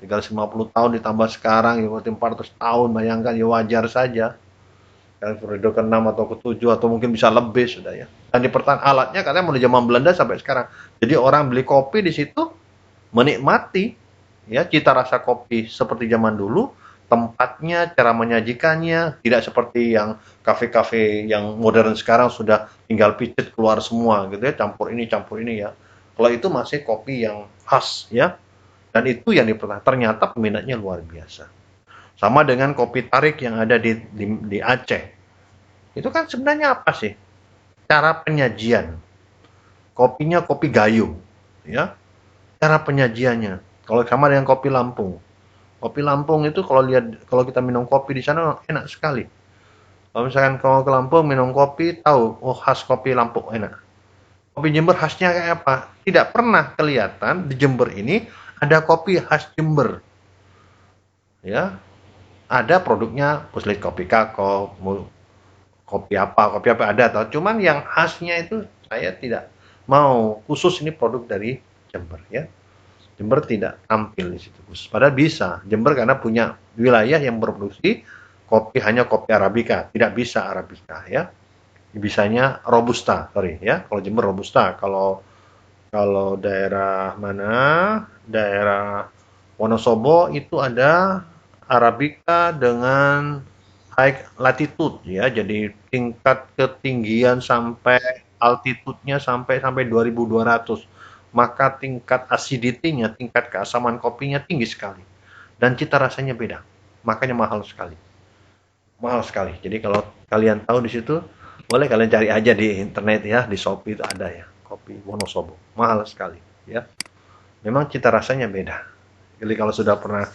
350 tahun ditambah sekarang ya berarti 400 tahun. Bayangkan ya, wajar saja. Kan periode ke-6 atau ke-7 atau mungkin bisa lebih sudah ya. Dan dipertahankan alatnya katanya mulai zaman Belanda sampai sekarang. Jadi orang beli kopi di situ menikmati ya cita rasa kopi seperti zaman dulu, tempatnya, cara menyajikannya tidak seperti yang kafe-kafe yang modern sekarang sudah tinggal picit keluar semua gitu ya, campur ini ya. Kalau itu masih kopi yang khas ya, dan itu yang dipertahankan, ternyata peminatnya luar biasa. Sama dengan kopi tarik yang ada di Aceh. Itu kan sebenarnya apa sih? Cara penyajian. Kopinya kopi gayung ya. Cara penyajiannya. Kalau sama dengan kopi Lampung. Kopi Lampung itu kalau kita minum kopi di sana enak sekali. Kalau misalkan kalau ke Lampung minum kopi, tahu oh khas kopi Lampung enak. Kopi Jember khasnya kayak apa? Tidak pernah kelihatan di Jember ini ada kopi khas Jember. Ya, ada produknya puslit kopi kako, kopi apa ada atau cuman yang khasnya itu saya tidak mau khusus ini produk dari Jember ya. Jember tidak tampil di situ khusus. Padahal bisa. Jember karena punya wilayah yang berproduksi kopi hanya kopi Arabica, tidak bisa Arabica ya. Bisanya Robusta, sorry ya. Kalau Jember Robusta, kalau kalau daerah mana? Daerah Wonosobo itu ada Arabica dengan high latitude ya. Jadi tingkat ketinggian sampai altitude-nya sampai sampai 2200. Maka tingkat acidity-nya, tingkat keasaman kopinya tinggi sekali dan cita rasanya beda. Makanya mahal sekali. Mahal sekali. Jadi kalau kalian tahu di situ, boleh kalian cari aja di internet ya, di Shopee itu ada ya, kopi Wonosobo. Mahal sekali ya. Memang cita rasanya beda. Jadi kalau sudah pernah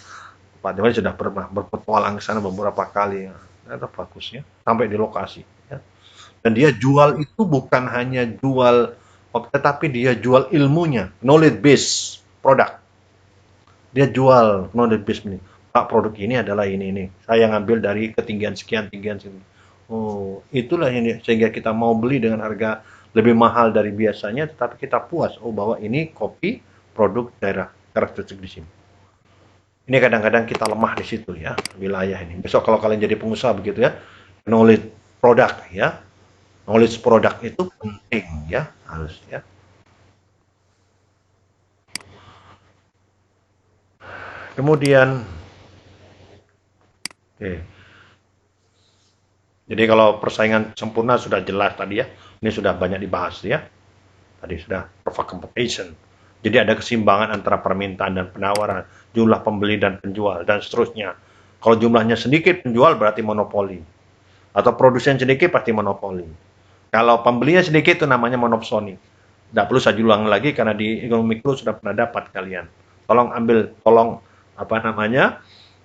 Pak Dewan sudah pernah berpetualang ke sana beberapa kali ya. Ternyata bagusnya sampai di lokasi ya. Dan dia jual itu bukan hanya jual kopi, tetapi dia jual ilmunya, knowledge base produk. Dia jual knowledge base ini. Pak, produk ini adalah ini. Saya ngambil dari ketinggian sekian, tinggian sekian. Oh, itulah ini sehingga kita mau beli dengan harga lebih mahal dari biasanya, tetapi kita puas. Oh, bahwa ini kopi produk daerah karakteristik di sini. Ini kadang-kadang kita lemah di situ ya, wilayah ini. Besok kalau kalian jadi pengusaha begitu ya, knowledge produk ya. Knowledge produk itu penting ya, harus ya. Kemudian, oke. Jadi kalau persaingan sempurna sudah jelas tadi ya. Ini sudah banyak dibahas ya. Tadi sudah perfect competition. Jadi ada keseimbangan antara permintaan dan penawaran, jumlah pembeli dan penjual, dan seterusnya. Kalau jumlahnya sedikit penjual berarti monopoli. Atau produsen sedikit pasti monopoli. Kalau pembelinya sedikit itu namanya monopsoni. Tidak perlu saya ulang lagi karena di ekonomi mikro sudah pernah dapat kalian. Tolong apa namanya,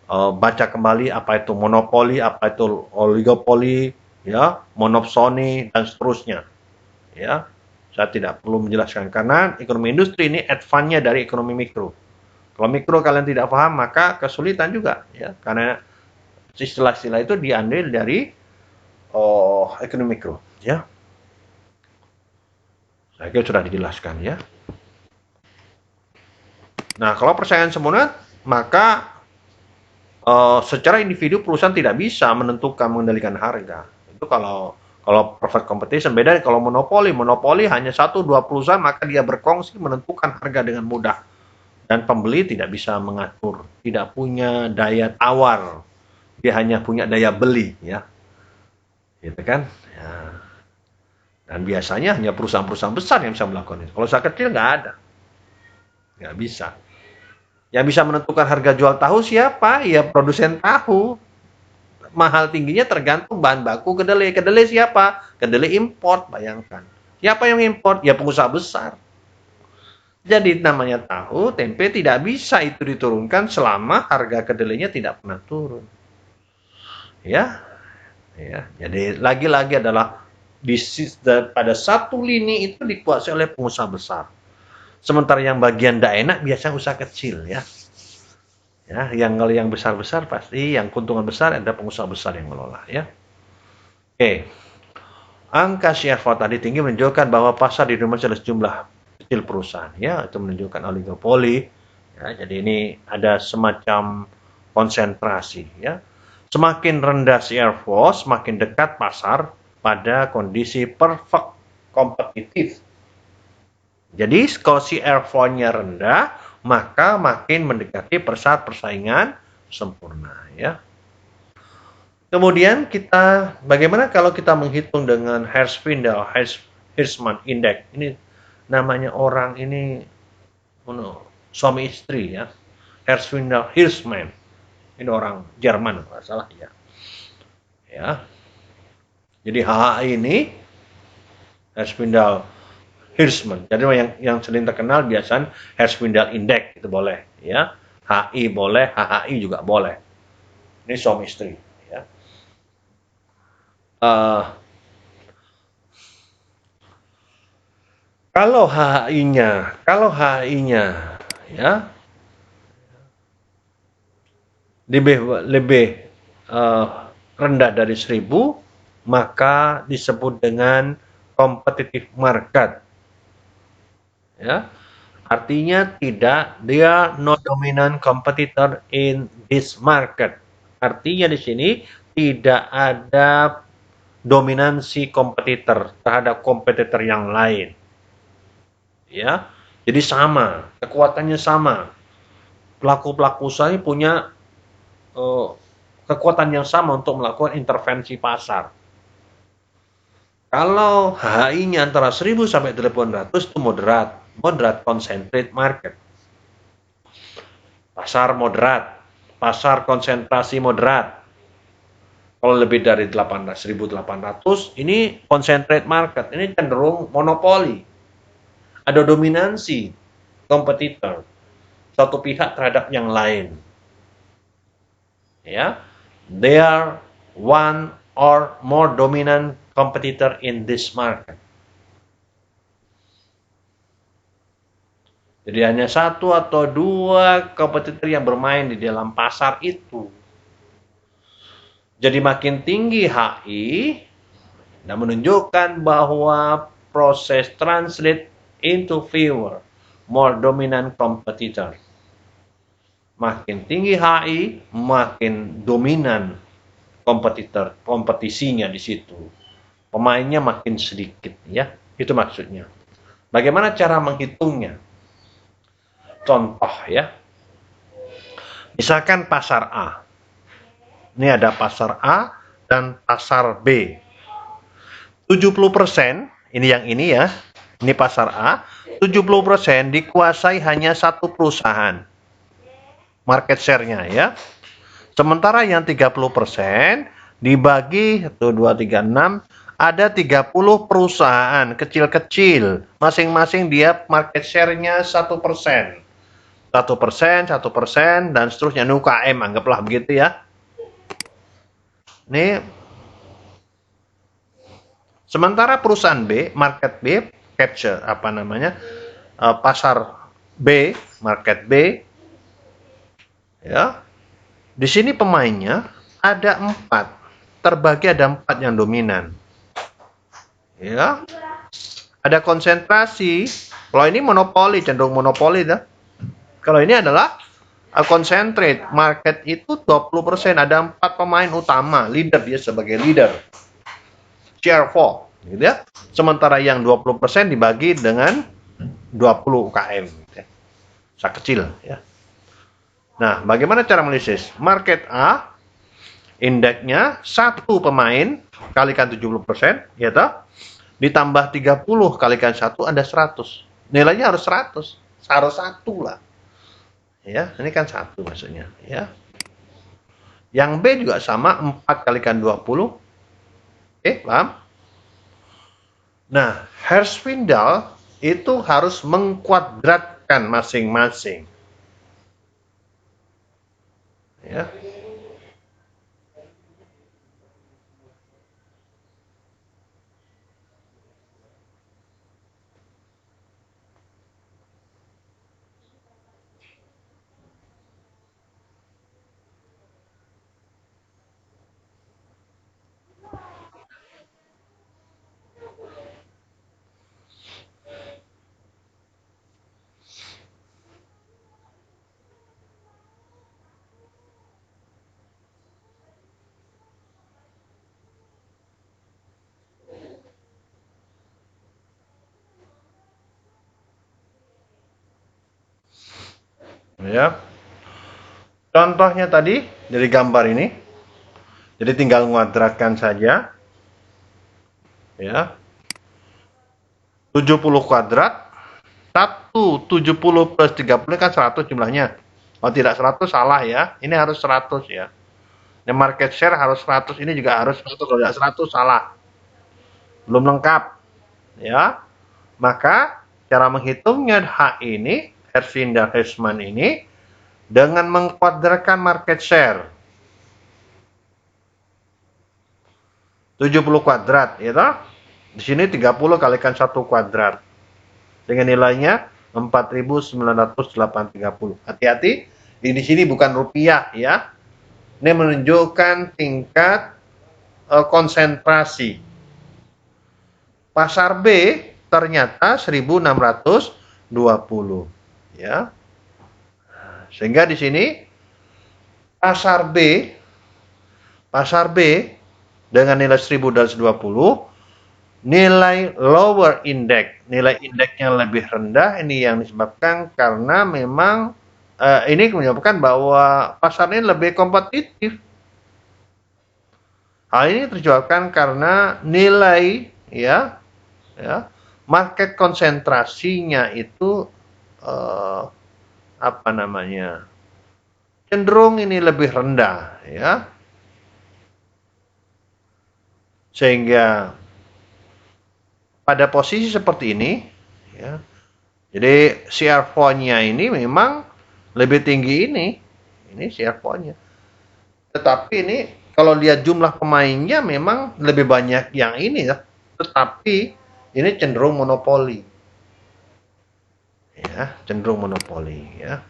baca kembali apa itu monopoli, apa itu oligopoli, ya, monopsoni dan seterusnya. Ya, saya tidak perlu menjelaskan karena ekonomi industri ini advance-nya dari ekonomi mikro. Kalau mikro kalian tidak paham maka kesulitan juga ya karena istilah-istilah itu diambil dari ekonomi mikro ya. Saya kira sudah dijelaskan ya. Nah, kalau persaingan sempurna maka secara individu perusahaan tidak bisa menentukan mengendalikan harga. Itu kalau perfect competition beda kalau monopoli. Monopoli hanya satu dua perusahaan maka dia berkongsi menentukan harga dengan mudah dan pembeli tidak bisa mengatur, tidak punya daya tawar. Dia hanya punya daya beli ya. Gitu kan? Ya. Dan biasanya hanya perusahaan-perusahaan besar yang bisa melakukan itu. Kalau usaha kecil nggak ada. Nggak bisa. Yang bisa menentukan harga jual tahu siapa? Ya produsen tahu. Mahal tingginya tergantung bahan baku kedelai. Kedelai siapa? Kedelai import, bayangkan. Siapa yang import? Ya pengusaha besar. Jadi namanya tahu, tempe tidak bisa itu diturunkan selama harga kedelainya tidak pernah turun. Ya, ya. Jadi lagi-lagi adalah pada satu lini itu dikuasai oleh pengusaha besar. Sementara yang bagian tidak enak biasanya usaha kecil ya. Ya, kalau yang besar-besar pasti yang keuntungan besar ada pengusaha besar yang mengelola ya. Oke. Angka share tadi tinggi menunjukkan bahwa pasar di Indonesia ada sejumlah kecil perusahaan ya, itu menunjukkan oligopoli. Ya, jadi ini ada semacam konsentrasi ya. Semakin rendah share semakin dekat pasar pada kondisi perfect kompetitif. Jadi kalau CR4-nya rendah, maka makin mendekati persaingan sempurna ya. Kemudian bagaimana kalau kita menghitung dengan Hirschman Index? Ini namanya orang ini suami istri ya. Hirschman. Ini orang Jerman kalau salah ya. Ya. Jadi HHI ini Hirschman. Jadi yang sering terkenal biasanya Hirschman Index itu boleh ya. HI boleh, HHI juga boleh. Ini suami istri ya. Kalau HI-nya ya lebih rendah dari 1000 maka disebut dengan competitive market. Ya. Artinya dia not dominant competitor in this market. Artinya di sini tidak ada dominansi kompetitor terhadap kompetitor yang lain. Ya, jadi sama, kekuatannya sama. Pelaku-pelaku usaha punya kekuatan yang sama untuk melakukan intervensi pasar. Kalau HI-nya antara 1000 sampai 800 itu moderate concentrate market. Pasar moderat, pasar konsentrasi moderat. Kalau lebih dari 1800, ini concentrate market, ini cenderung monopoli. Ada dominansi kompetitor satu pihak terhadap yang lain. Ya, they are one or more dominant competitor in this market. Jadi hanya satu atau dua kompetitor yang bermain di dalam pasar itu. Jadi makin tinggi HI, dan menunjukkan bahwa proses translate into fewer, more dominant competitor. Makin tinggi HI, makin dominan kompetitor, kompetisinya di situ. Pemainnya makin sedikit, ya. Itu maksudnya. Bagaimana cara menghitungnya? Contoh, ya. Misalkan pasar A. Ini ada pasar A dan pasar B. 70%, ini yang ini ya. Ini pasar A. 70% dikuasai hanya satu perusahaan. Market share-nya ya. Sementara yang 30% dibagi 1, 2, 3, 6, ada 30 perusahaan kecil-kecil. Masing-masing dia market share-nya 1%. 1%, 1%, dan seterusnya. UKM, anggaplah begitu ya. Ini sementara perusahaan B, market B, capture apa namanya? Pasar B, market B. Ya. Di sini pemainnya ada 4. Terbagi ada 4 yang dominan. Ya. Ada konsentrasi. Kalau ini monopoli, cenderung monopoli dah. Kalau ini adalah concentrate. Market itu 20%. Ada 4 pemain utama. Leader, dia sebagai leader. Share 4. Gitu ya. Sementara yang 20% dibagi dengan 20 UKM. Gitu ya. Usaha kecil. Ya. Nah, bagaimana cara analisis? Market A, indeksnya 1 pemain kalikan 70%. Ya toh? Ditambah 30 kalikan 1 ada 100. Nilainya harus 100. Harus 1 lah. Ya, ini kan 1 maksudnya, ya. Yang B juga sama, 4 kalikan 20. Paham? Nah, Herfindahl itu harus mengkuadratkan masing-masing. Ya. Ya. Contohnya tadi dari gambar ini. Jadi tinggal menguadratkan saja. Ya. 70 kuadrat. 70 plus 30 kan 100 jumlahnya. Oh, tidak 100 salah ya. Ini harus 100 ya. Ini market share harus 100. Ini juga harus 100. Kalau tidak 100 salah. Belum lengkap. Ya. Maka cara menghitungnya H ini, Herfindahl-Huysman ini, dengan mengkuadratkan market share. 70 kuadrat, ya toh? Di sini 30 kalikan 1 kuadrat. Dengan nilainya 4.908.30. Hati-hati, di sini bukan rupiah ya. Ini menunjukkan tingkat konsentrasi. Pasar B ternyata 1620 ya. Sehingga di sini pasar B Pasar B dengan nilai 1220, nilai lower index, nilai indeksnya lebih rendah. Ini yang disebabkan karena memang ini menyebabkan bahwa pasar ini lebih kompetitif. Hal ini terjawabkan karena nilai ya market konsentrasinya itu apa namanya, cenderung ini lebih rendah ya, sehingga pada posisi seperti ini ya, jadi CR4-nya ini memang lebih tinggi ini CR4-nya. Tetapi ini kalau lihat jumlah pemainnya memang lebih banyak yang ini ya, tetapi ini cenderung monopoli ya, cenderung monopoli ya.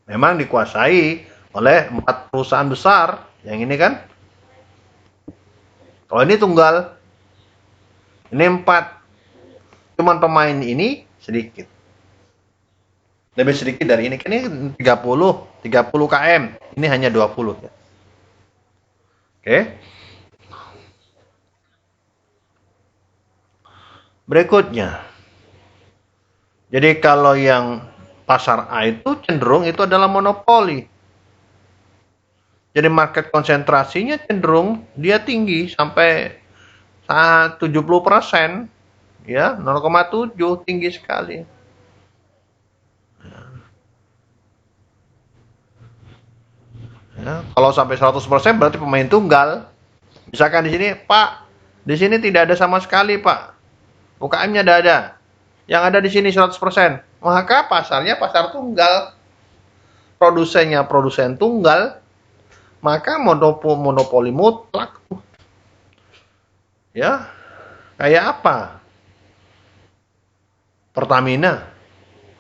Memang dikuasai oleh 4 perusahaan besar. Yang ini kan, kalau ini tunggal, ini 4. Cuman pemain ini sedikit, lebih sedikit dari ini. Ini 30 km, ini hanya 20 ya. Oke. Berikutnya, jadi kalau yang pasar A itu cenderung itu adalah monopoli. Jadi market konsentrasinya cenderung dia tinggi sampai 70%, ya 0,7, tinggi sekali. Ya, kalau sampai 100% berarti pemain tunggal. Misalkan di sini, Pak, di sini tidak ada sama sekali, Pak. UKM-nya tidak ada. Yang ada di sini 100%. Maka pasarnya pasar tunggal. Produsennya produsen tunggal. Maka monopoli mutlak. Ya, kayak apa? Pertamina.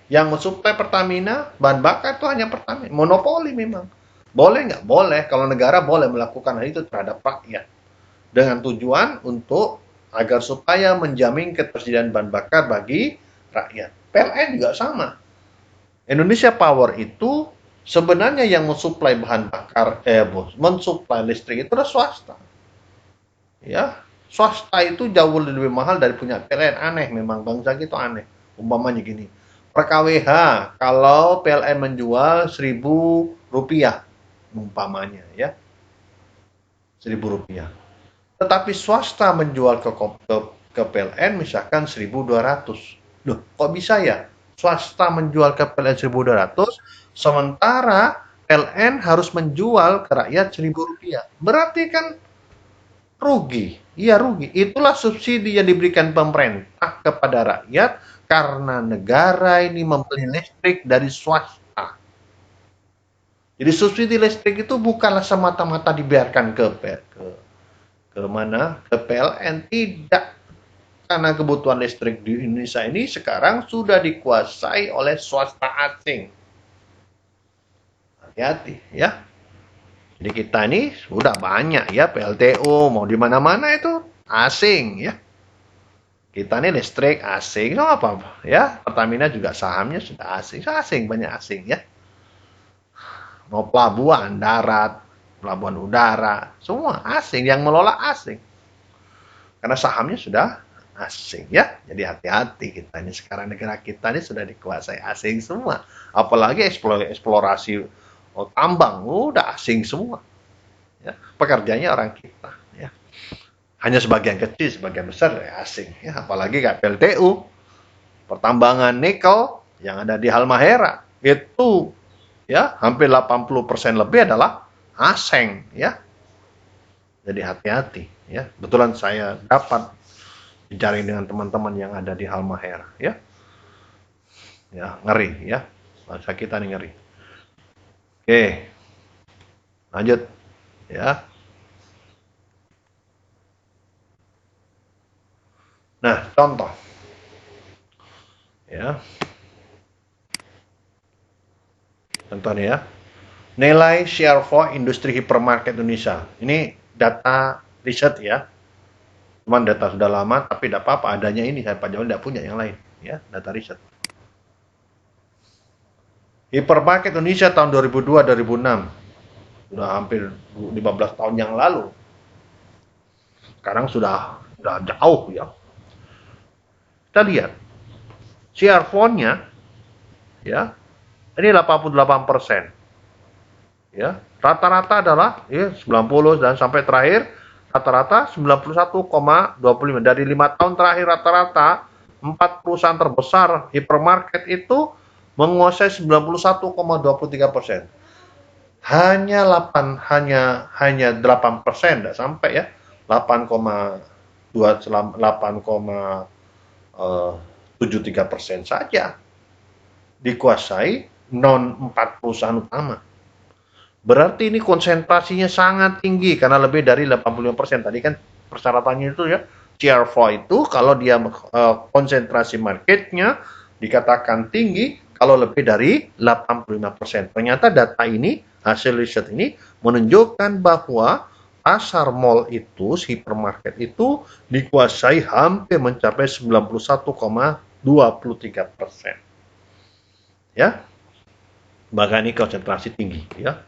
Yang mensuplai Pertamina, bahan bakar itu hanya Pertamina. Monopoli memang. Boleh nggak? Boleh. Kalau negara boleh melakukan hal itu terhadap rakyat. Dengan tujuan untuk agar supaya menjamin ketersediaan bahan bakar bagi rakyat. PLN juga sama. Indonesia Power itu sebenarnya yang mensuplai bahan bakar, mensuplai listrik itu adalah swasta. Ya, swasta itu jauh lebih mahal dari punya PLN. Aneh memang, bangsa itu aneh. Umpamanya gini, per KWH kalau PLN menjual Rp1.000 umpamanya ya, Rp1.000. Tetapi swasta menjual ke PLN misalkan 1.200. Loh, kok bisa ya? Swasta menjual ke PLN 1.200, sementara PLN harus menjual ke rakyat Rp1.000. Berarti kan rugi. Iya rugi. Itulah subsidi yang diberikan pemerintah kepada rakyat karena negara ini membeli listrik dari swasta. Jadi subsidi listrik itu bukanlah semata-mata dibiarkan ke mana? Ke PLN, tidak. Karena kebutuhan listrik di Indonesia ini sekarang sudah dikuasai oleh swasta asing. Hati-hati ya. Jadi kita ini sudah banyak ya PLTU, mau di mana-mana itu asing ya. Kita ini listrik asing, no apa ya. Pertamina juga sahamnya sudah asing banyak asing ya. Mau pelabuhan darat, pelabuhan udara, semua asing, yang mengelola asing. Karena sahamnya sudah asing ya. Jadi hati-hati, kita ini sekarang, negara kita ini sudah dikuasai asing semua. Apalagi eksplorasi tambang, udah asing semua. Ya, pekerjanya orang kita ya. Hanya sebagian kecil, sebagian besar ya asing ya. Apalagi kayak PLTU, pertambangan nikel yang ada di Halmahera itu ya hampir 80% lebih adalah asing ya. Jadi hati-hati ya. Kebetulan saya dapat bicara dengan teman-teman yang ada di Halmahera ya. Ya, ngeri ya. Bangsa kita nih ngeri. Oke. Lanjut ya. Nah, contoh ya. Contohnya ya. Nilai share for industri hipermarket Indonesia. Ini data riset ya. Cuman data sudah lama, tapi tidak apa-apa, adanya ini saya Pak Jamal tidak punya yang lain, ya, data riset. Hypermarket Indonesia tahun 2002-2006, sudah hampir 15 tahun yang lalu. Sekarang sudah jauh ya. Kita lihat share phone-nya ya. Ini 88%. Ya, rata-rata adalah ya 90 dan sampai terakhir rata-rata 91,25. Dari 5 tahun terakhir rata-rata 4 perusahaan terbesar hypermarket itu menguasai 91,23%. Hanya 8% tidak sampai ya. 8,73% saja dikuasai non 4 perusahaan utama. Berarti ini konsentrasinya sangat tinggi karena lebih dari 85%. Tadi kan persyaratannya itu ya, share itu kalau dia konsentrasi marketnya dikatakan tinggi kalau lebih dari 85%. Ternyata data ini, hasil riset ini menunjukkan bahwa pasar mall itu, hypermarket itu dikuasai hampir mencapai 91,23%. Ya, bahkan ini konsentrasi tinggi. Ya,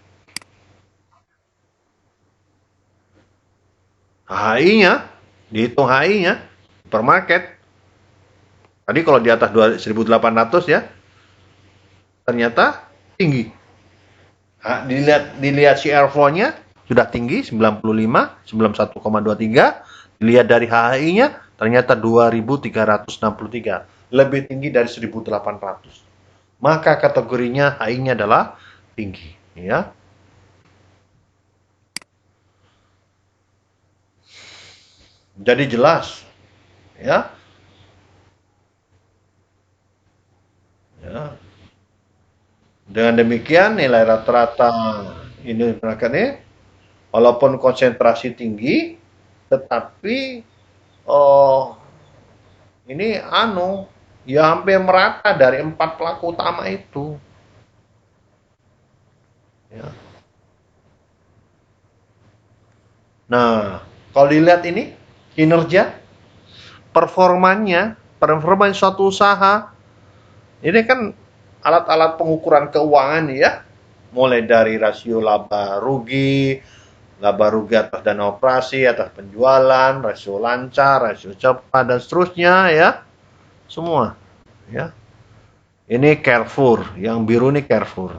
HI-nya, dihitung HI-nya, hypermarket. Tadi kalau di atas 1.800 ya, ternyata tinggi. Nah, dilihat CR flow-nya sudah tinggi 95, 91,23. Dilihat dari HI-nya ternyata 2.363, lebih tinggi dari 1.800. Maka kategorinya HI-nya adalah tinggi, ya. Jadi jelas, ya. Ya. Dengan demikian nilai rata-rata ini walaupun konsentrasi tinggi, tetapi oh ini ya hampir merata dari 4 pelaku utama itu. Ya. Nah, kalau dilihat ini kinerja, performanya suatu usaha, ini kan alat-alat pengukuran keuangan ya, mulai dari rasio laba rugi atas dana operasi, atas penjualan, rasio lancar, rasio cepat, dan seterusnya ya, semua ya. Ini Carrefour, yang biru ini Carrefour,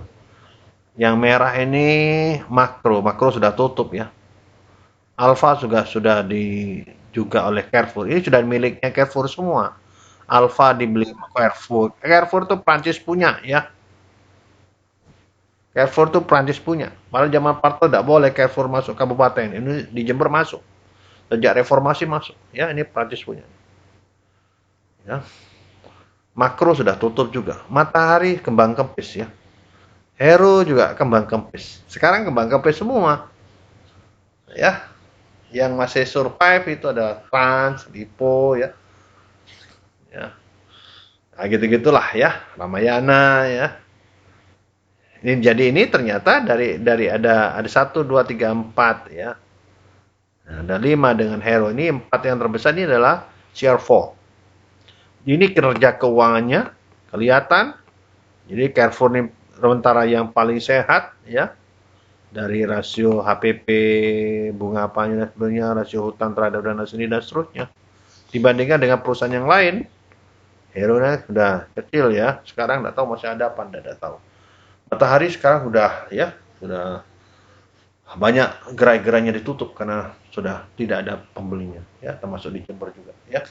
yang merah ini Makro sudah tutup ya. Alfa sudah juga oleh Carrefour, ini sudah miliknya Carrefour semua. Alfa dibeli Carrefour. Carrefour tuh Prancis punya ya. Carrefour tuh Prancis punya. Malah zaman Parto tidak boleh Carrefour masuk kabupaten. Ini di Jember masuk. Sejak reformasi masuk. Ya, ini Prancis punya. Ya. Makro sudah tutup juga. Matahari kembang kempis ya. Hero juga kembang kempis. Sekarang kembang kempis semua. Ya. Yang masih survive itu ada Trans, Lipo ya. Ya. Nah, gitu-gitulah ya. Ramayana ya. Jadi ini ternyata dari ada 1 2 3 4 ya. Nah, ada 5 dengan Hero. Ini 4 yang terbesar ini adalah CR4. Ini kinerja keuangannya kelihatan. Jadi Carrefour ini sementara yang paling sehat ya. Dari rasio HPP, bunga apanya dan sebagainya, rasio hutang terhadap dana sendiri dan seterusnya. Dibandingkan dengan perusahaan yang lain, Hero-nya sudah kecil ya. Sekarang tidak tahu masih ada apa, tidak tahu. Matahari sekarang sudah banyak gerai-gerainya ditutup karena sudah tidak ada pembelinya ya, termasuk di Jember juga ya.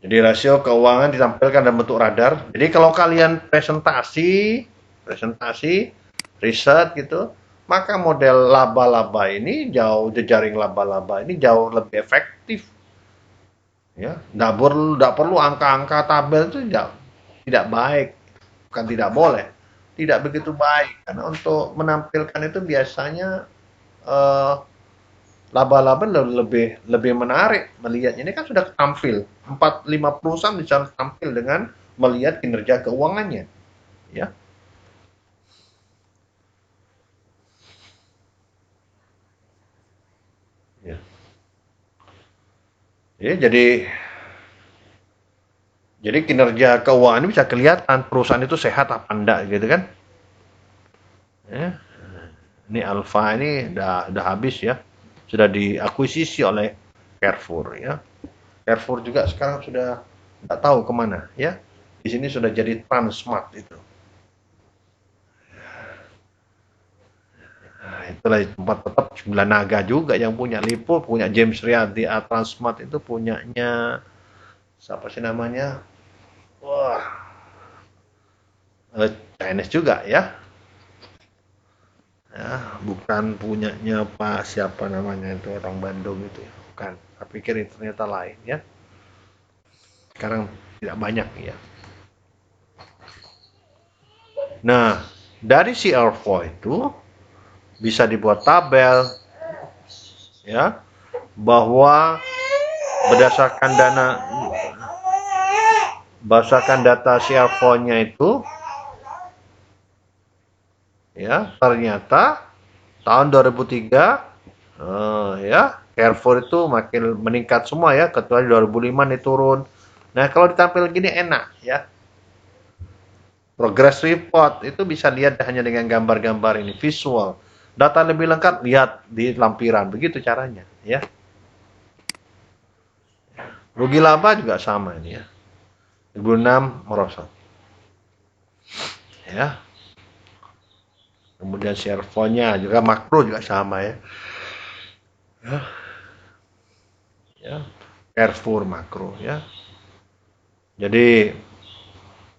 Jadi rasio keuangan ditampilkan dalam bentuk radar. Jadi kalau kalian presentasi riset gitu, maka model laba-laba ini jejaring laba-laba ini jauh lebih efektif. Ya, tidak perlu angka-angka tabel itu tidak baik, bukan tidak boleh, tidak begitu baik karena untuk menampilkan itu biasanya laba-laba lebih menarik melihat ini kan sudah tampil 4-5 perusahaan bisa tampil dengan melihat kinerja keuangannya, ya. Ya, jadi kinerja keuangan ini bisa kelihatan perusahaan itu sehat apa enggak gitu kan. Ya, ini Alfa ini udah habis ya. Sudah diakuisisi oleh Carrefour ya. Carrefour juga sekarang sudah nggak tahu kemana ya. Di sini sudah jadi Transmart itu. Nah, itulah tempat tetap Sembilan Naga juga yang punya Lipo, punya James Riyadi, Transmart itu punyanya siapa sih namanya? Wah, Chinese juga ya. Ya, bukan punyanya Pak siapa namanya itu orang Bandung itu ya. Bukan. Saya pikir itu ternyata lain ya. Sekarang tidak banyak ya. Nah, dari si CR4 itu bisa dibuat tabel ya bahwa berdasarkan data CR4-nya itu ya ternyata tahun 2003 ya Carrefour itu makin meningkat semua ya, kecuali 2005 nih turun. Nah, kalau ditampil gini enak ya. Progress report itu bisa lihat hanya dengan gambar-gambar ini, visual. Data lebih lengkap lihat di lampiran, begitu caranya ya. Rugi laba juga sama ini ya. 2006 merosot. Ya. Kemudian share nya juga makro juga sama ya. Ya. Ya. Carrefour makro ya. Jadi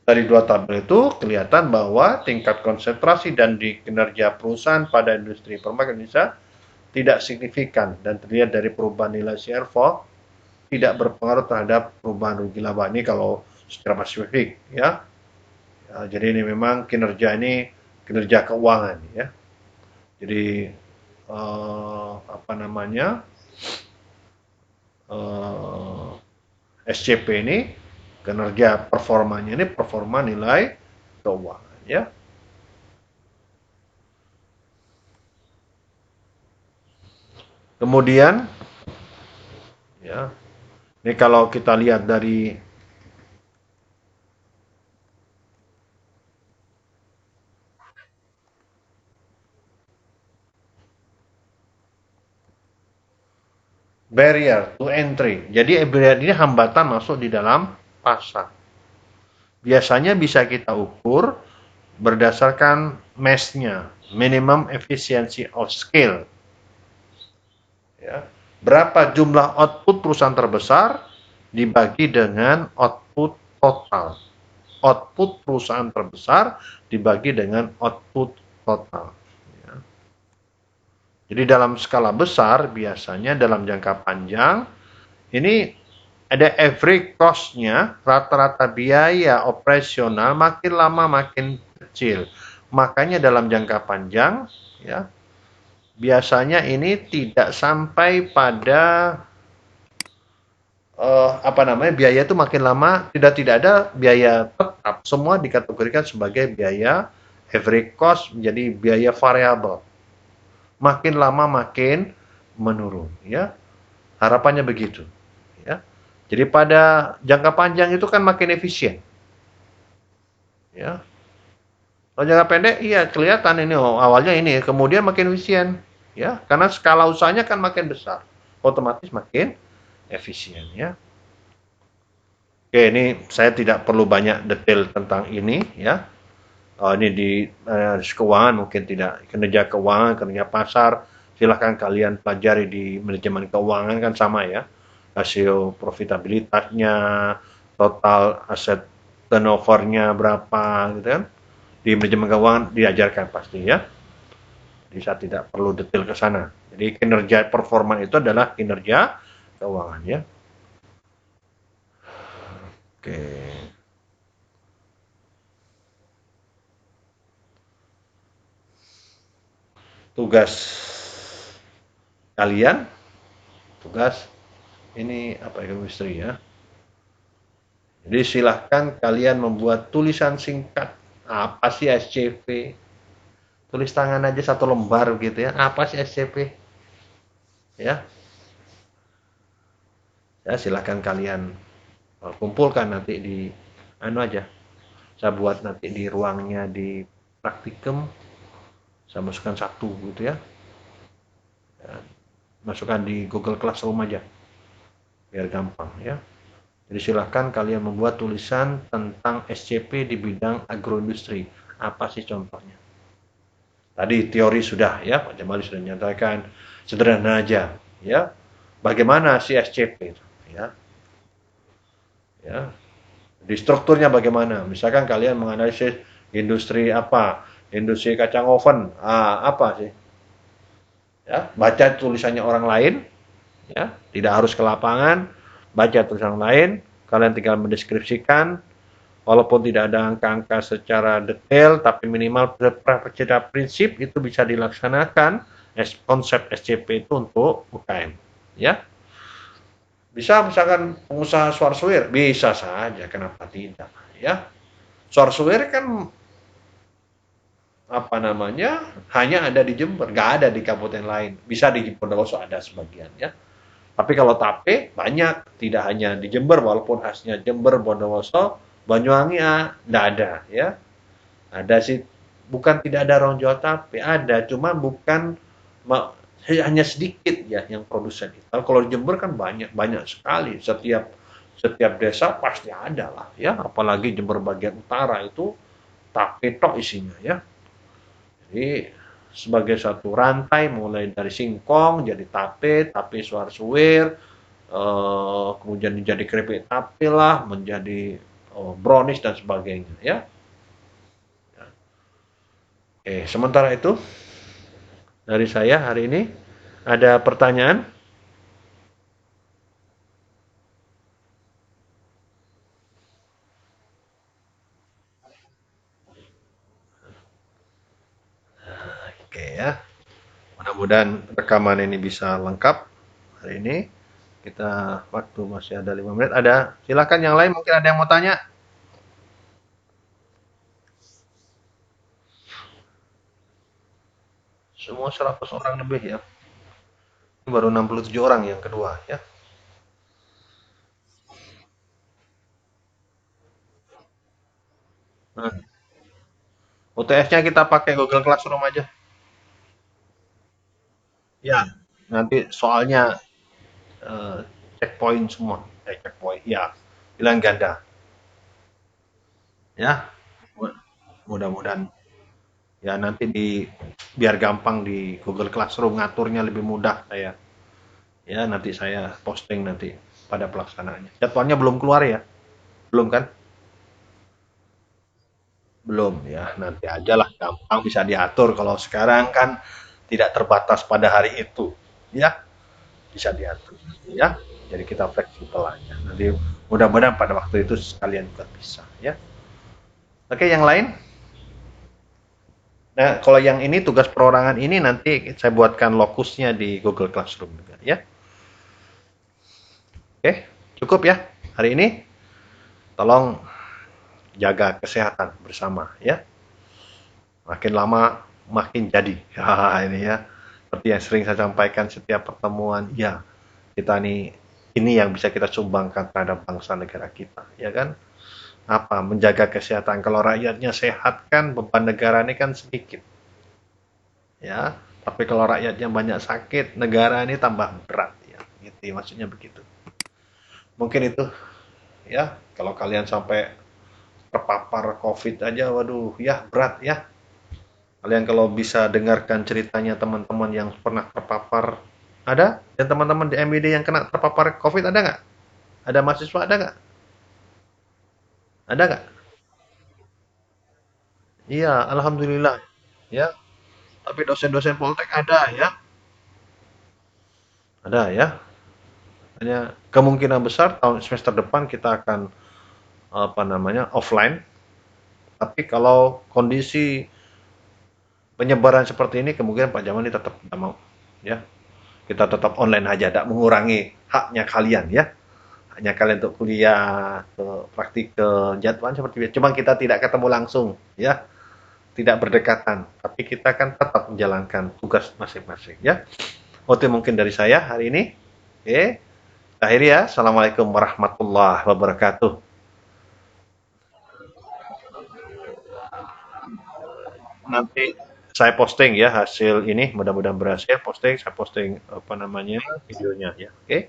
dari dua tabel itu kelihatan bahwa tingkat konsentrasi dan di kinerja perusahaan pada industri perbankan Indonesia tidak signifikan dan terlihat dari perubahan nilai CR4 tidak berpengaruh terhadap perubahan rugi laba ini kalau secara spesifik ya. Ya, jadi ini memang kinerja keuangan ya. Jadi apa namanya SCP ini kinerja performanya ini performa nilai keuangan ya. Kemudian ya, ini kalau kita lihat dari barrier to entry. Jadi barrier ini hambatan masuk di dalam pasar. Biasanya bisa kita ukur berdasarkan MES-nya, minimum efficiency of scale. Ya. Berapa jumlah output perusahaan terbesar dibagi dengan output total. Output perusahaan terbesar dibagi dengan output total. Ya. Jadi dalam skala besar biasanya dalam jangka panjang ini ada average cost-nya, rata-rata biaya operasional makin lama makin kecil. Makanya dalam jangka panjang ya biasanya ini tidak sampai pada biaya itu makin lama tidak ada biaya tetap, semua dikategorikan sebagai biaya average cost menjadi biaya variabel. Makin lama makin menurun ya. Harapannya begitu ya. Jadi pada jangka panjang itu kan makin efisien ya. Kalau jangka pendek iya kelihatan ini awalnya ini kemudian makin efisien ya karena skala usahanya kan makin besar otomatis makin efisien ya. Oke, ini saya tidak perlu banyak detail tentang ini ya. Ini di keuangan mungkin tidak, kinerja keuangan, kinerja pasar, silahkan kalian pelajari di manajemen keuangan kan sama ya. Rasio profitabilitasnya, total aset turnovernya berapa gitu kan. Di manajemen keuangan diajarkan pasti ya. Jadi saya tidak perlu detail ke sana. Jadi kinerja performa itu adalah kinerja keuangan ya. Oke. Tugas kalian, tugas ini apa chemistry ya. Jadi silahkan kalian membuat tulisan singkat. Apa sih SCP? Tulis tangan aja satu lembar gitu ya. Apa sih SCP? Ya. Ya, silahkan kalian kumpulkan nanti di anu aja. Saya buat nanti di ruangnya di praktikum, saya masukkan satu gitu ya. Masukkan di Google Classroom aja biar gampang ya. Jadi silahkan kalian membuat tulisan tentang SCP di bidang agroindustri. Apa sih contohnya? Tadi teori sudah ya, Pak Jamali sudah menyatakan sederhana aja ya. Bagaimana si SCP itu ya? Ya. Di strukturnya bagaimana? Misalkan kalian menganalisis industri apa? Industri kacang oven. Apa sih? Ya, baca tulisannya orang lain ya, tidak harus ke lapangan, baca tulisan orang lain, kalian tinggal mendeskripsikan walaupun tidak ada angka-angka secara detail, tapi minimal secara prinsip itu bisa dilaksanakan konsep SCP itu untuk UKM. Ya, bisa misalkan pengusaha sourceware, bisa saja, kenapa tidak? Ya, sourceware kan apa namanya hanya ada di Jember, nggak ada di kabupaten lain. Bisa di Bondowoso ada sebagian ya. Tapi kalau tape banyak, tidak hanya di Jember, walaupun khasnya Jember, Bondowoso, Banyuwangi nggak ada ya. Ada sih, bukan tidak ada orang jual tape, ada, cuma bukan hanya sedikit ya yang produsen itu. Kalau di Jember kan banyak banyak sekali, setiap setiap desa pasti ada lah ya, apalagi Jember bagian utara itu tape tok isinya ya. Jadi sebagai satu rantai mulai dari singkong jadi tape, tape suar-suwir, kemudian menjadi keripik tape lah, menjadi brownies dan sebagainya ya. Sementara itu dari saya hari ini ada pertanyaan? Oke ya. Mudah-mudahan rekaman ini bisa lengkap hari ini. Kita waktu masih ada 5 menit. Ada, silakan yang lain mungkin ada yang mau tanya. Semua 100 orang lebih ya. Ini baru 67 orang yang kedua ya. Nah, UTS-nya kita pakai Google Classroom aja. Ya. Nanti soalnya eh, checkpoint semua. Checkpoint. Ya. Bilang ganda. Ya. Mudah-mudahan ya nanti biar gampang di Google Classroom ngaturnya lebih mudah saya. Ya, nanti saya posting nanti pada pelaksanaannya. Jadwalnya belum keluar ya? Belum kan? Belum ya. Nanti aja lah gampang bisa diatur. Kalau sekarang kan tidak terbatas pada hari itu. Ya, bisa diatur. Ya. Jadi kita fleksibel aja. Nanti mudah-mudahan pada waktu itu sekalian juga bisa ya. Oke, yang lain? Nah, kalau yang ini tugas perorangan ini nanti saya buatkan lokusnya di Google Classroom juga ya. Oke, cukup ya hari ini. Tolong jaga kesehatan bersama ya. Makin lama makin jadi. Ya, ini ya. Seperti yang sering saya sampaikan setiap pertemuan, ya kita nih ini yang bisa kita sumbangkan terhadap bangsa negara kita, ya kan? Apa? Menjaga kesehatan. Kalau rakyatnya sehat kan beban negara ini kan sedikit, ya. Tapi kalau rakyatnya banyak sakit, negara ini tambah berat, ya. Gitu, maksudnya begitu. Mungkin itu, ya. Kalau kalian sampai terpapar COVID aja, waduh, ya berat ya. Kalian kalau bisa dengarkan ceritanya teman-teman yang pernah terpapar, ada? Dan teman-teman di MBD yang kena terpapar COVID ada nggak? Ada mahasiswa ada nggak? Ada nggak? Iya, alhamdulillah. Ya, tapi dosen-dosen Poltek ada ya, ada ya. Hanya kemungkinan besar tahun semester depan kita akan apa namanya offline. Tapi kalau kondisi penyebaran seperti ini, kemungkinan Pak Jamal ini tetap tidak mau. Ya, kita tetap online aja, tidak mengurangi haknya kalian ya. Hanya kalian untuk kuliah, untuk praktikal, jadwal seperti biasa. Cuma kita tidak ketemu langsung, ya, tidak berdekatan. Tapi kita kan tetap menjalankan tugas masing-masing, ya. Oke, mungkin dari saya hari ini. Oke, Akhiri ya. Assalamualaikum warahmatullahi wabarakatuh. Nanti saya posting ya hasil ini, mudah-mudahan berhasil posting, saya posting apa namanya videonya ya. Oke.